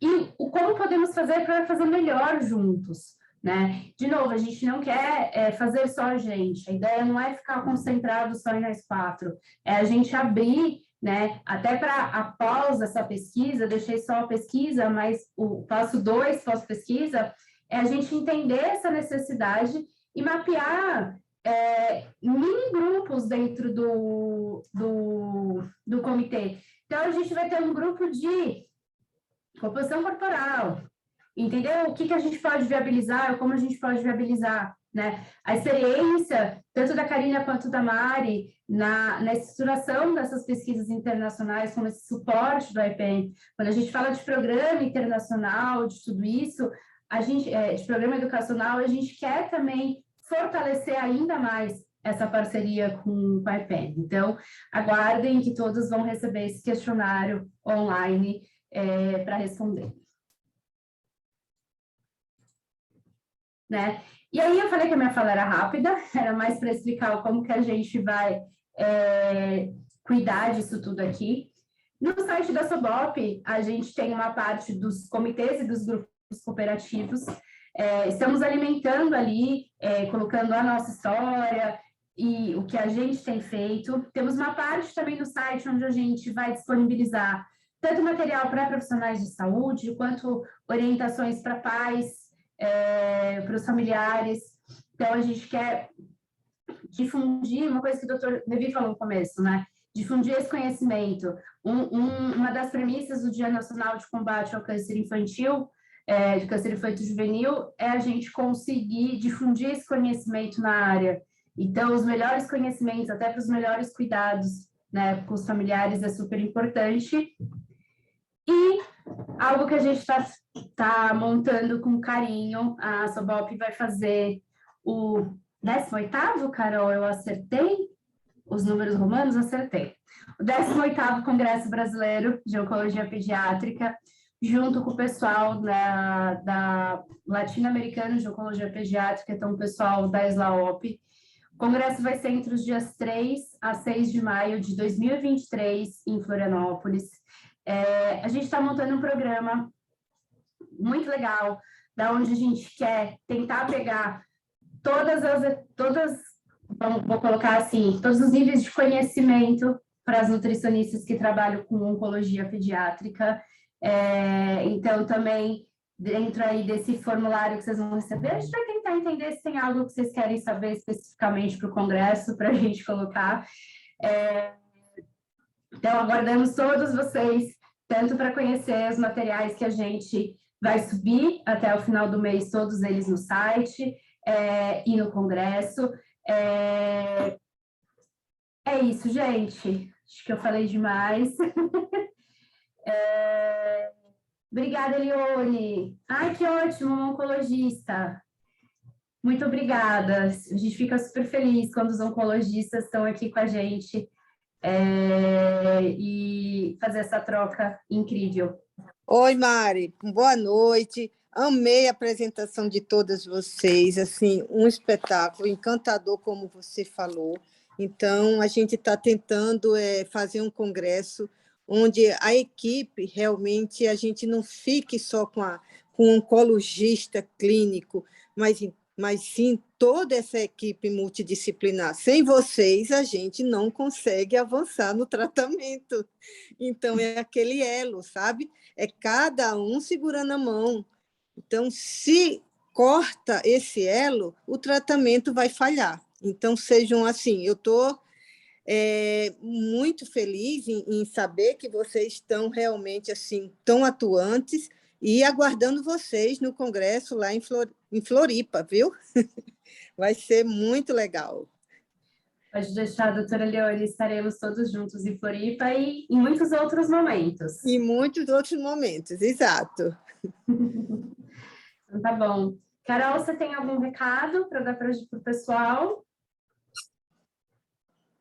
E como podemos fazer para fazer melhor juntos, né? De novo, a gente não quer fazer só a gente, a ideia não é ficar concentrado só em nós quatro, é a gente abrir, né? Até para após essa pesquisa, deixei só a pesquisa, mas o passo 2 pós-pesquisa é a gente entender essa necessidade e mapear mini grupos dentro do comitê. Então, a gente vai ter um grupo de composição corporal, entendeu? O que a gente pode viabilizar, ou como a gente pode viabilizar, né? A experiência, tanto da Karina quanto da Mari, na estruturação dessas pesquisas internacionais, como esse suporte do IPN. Quando a gente fala de programa internacional, de tudo isso, a gente, de programa educacional, a gente quer também fortalecer ainda mais essa parceria com a IPN. Então, aguardem que todos vão receber esse questionário online para responder. Né? E aí eu falei que a minha fala era rápida, era mais para explicar como que a gente vai cuidar disso tudo aqui. No site da SOBOP, a gente tem uma parte dos comitês e dos grupos cooperativos. Estamos alimentando ali, colocando a nossa história e o que a gente tem feito. Temos uma parte também do site onde a gente vai disponibilizar tanto material para profissionais de saúde, quanto orientações para pais, para os familiares. Então, a gente quer difundir uma coisa que o doutor Levi falou no começo, né? Difundir esse conhecimento. Uma das premissas do Dia Nacional de Combate ao Câncer Infantil, de câncer infantil juvenil, é a gente conseguir difundir esse conhecimento na área. Então, os melhores conhecimentos, até para os melhores cuidados, né, com os familiares, é super importante. E algo que a gente está montando com carinho, a SOBOP vai fazer o 18º, Carol, eu acertei? Os números romanos, acertei. O 18º Congresso Brasileiro de Oncologia Pediátrica, junto com o pessoal da Latino-Americano de Oncologia Pediátrica, então o pessoal da SLAOP. O congresso vai ser entre os dias 3 a 6 de maio de 2023, em Florianópolis. A gente está montando um programa muito legal, da onde a gente quer tentar pegar vou colocar assim, todos os níveis de conhecimento para as nutricionistas que trabalham com oncologia pediátrica. Então, também, dentro aí desse formulário que vocês vão receber, a gente vai tentar entender se tem algo que vocês querem saber especificamente para o congresso, para a gente colocar. Então, aguardamos todos vocês, tanto para conhecer os materiais que a gente vai subir até o final do mês, todos eles no site e no congresso. É isso, gente. Acho que eu falei demais. Obrigada, Elione. Ai, que ótimo, uma oncologista. Muito obrigada. A gente fica super feliz quando os oncologistas estão aqui com a gente e fazer essa troca incrível. Oi, Mari. Boa noite. Amei a apresentação de todas vocês, assim, um espetáculo encantador, como você falou. Então, a gente está tentando fazer um congresso onde a equipe, realmente, a gente não fique só com um oncologista clínico, mas sim toda essa equipe multidisciplinar. Sem vocês, a gente não consegue avançar no tratamento. Então, é aquele elo, sabe? É cada um segurando a mão. Então, se corta esse elo, o tratamento vai falhar. Então, sejam assim, eu estou muito feliz em saber que vocês estão realmente assim, tão atuantes, E aguardando vocês no congresso lá em Floripa, viu? Vai ser muito legal. Pode deixar, doutora Leone, estaremos todos juntos em Floripa e em muitos outros momentos. Em muitos outros momentos, exato. Então, tá bom. Carol, você tem algum recado para dar para o pessoal?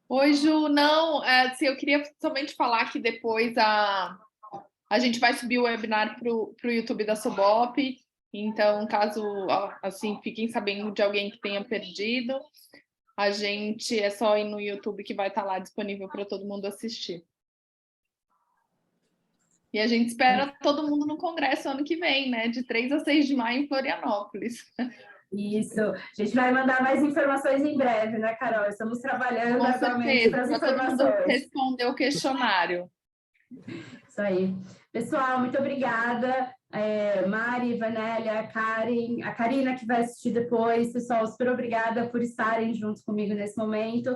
Oi, Ju, não, assim, eu queria somente falar que depois a gente vai subir o webinar para o YouTube da Sobop, então, caso, assim, fiquem sabendo de alguém que tenha perdido, a gente é só ir no YouTube que vai estar lá disponível para todo mundo assistir. E a gente espera todo mundo no congresso ano que vem, né? De 3 a 6 de maio em Florianópolis. Isso. A gente vai mandar mais informações em breve, né, Carol? Estamos trabalhando Com atualmente para as certeza, para todo mundo informações. responder o questionário. Isso aí. Pessoal, muito obrigada. Mari, Vanélia, Karen, a Karina que vai assistir depois. Pessoal, super obrigada por estarem juntos comigo nesse momento.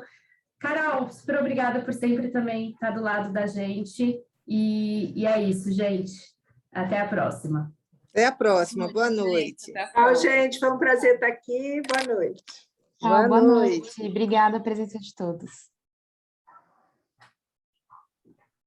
Carol, super obrigada por sempre também estar do lado da gente. E é isso, gente. Até a próxima. Até a próxima. Boa noite. Tchau, gente. Foi um prazer estar aqui. Boa noite. Tchau, boa noite. Obrigada a presença de todos.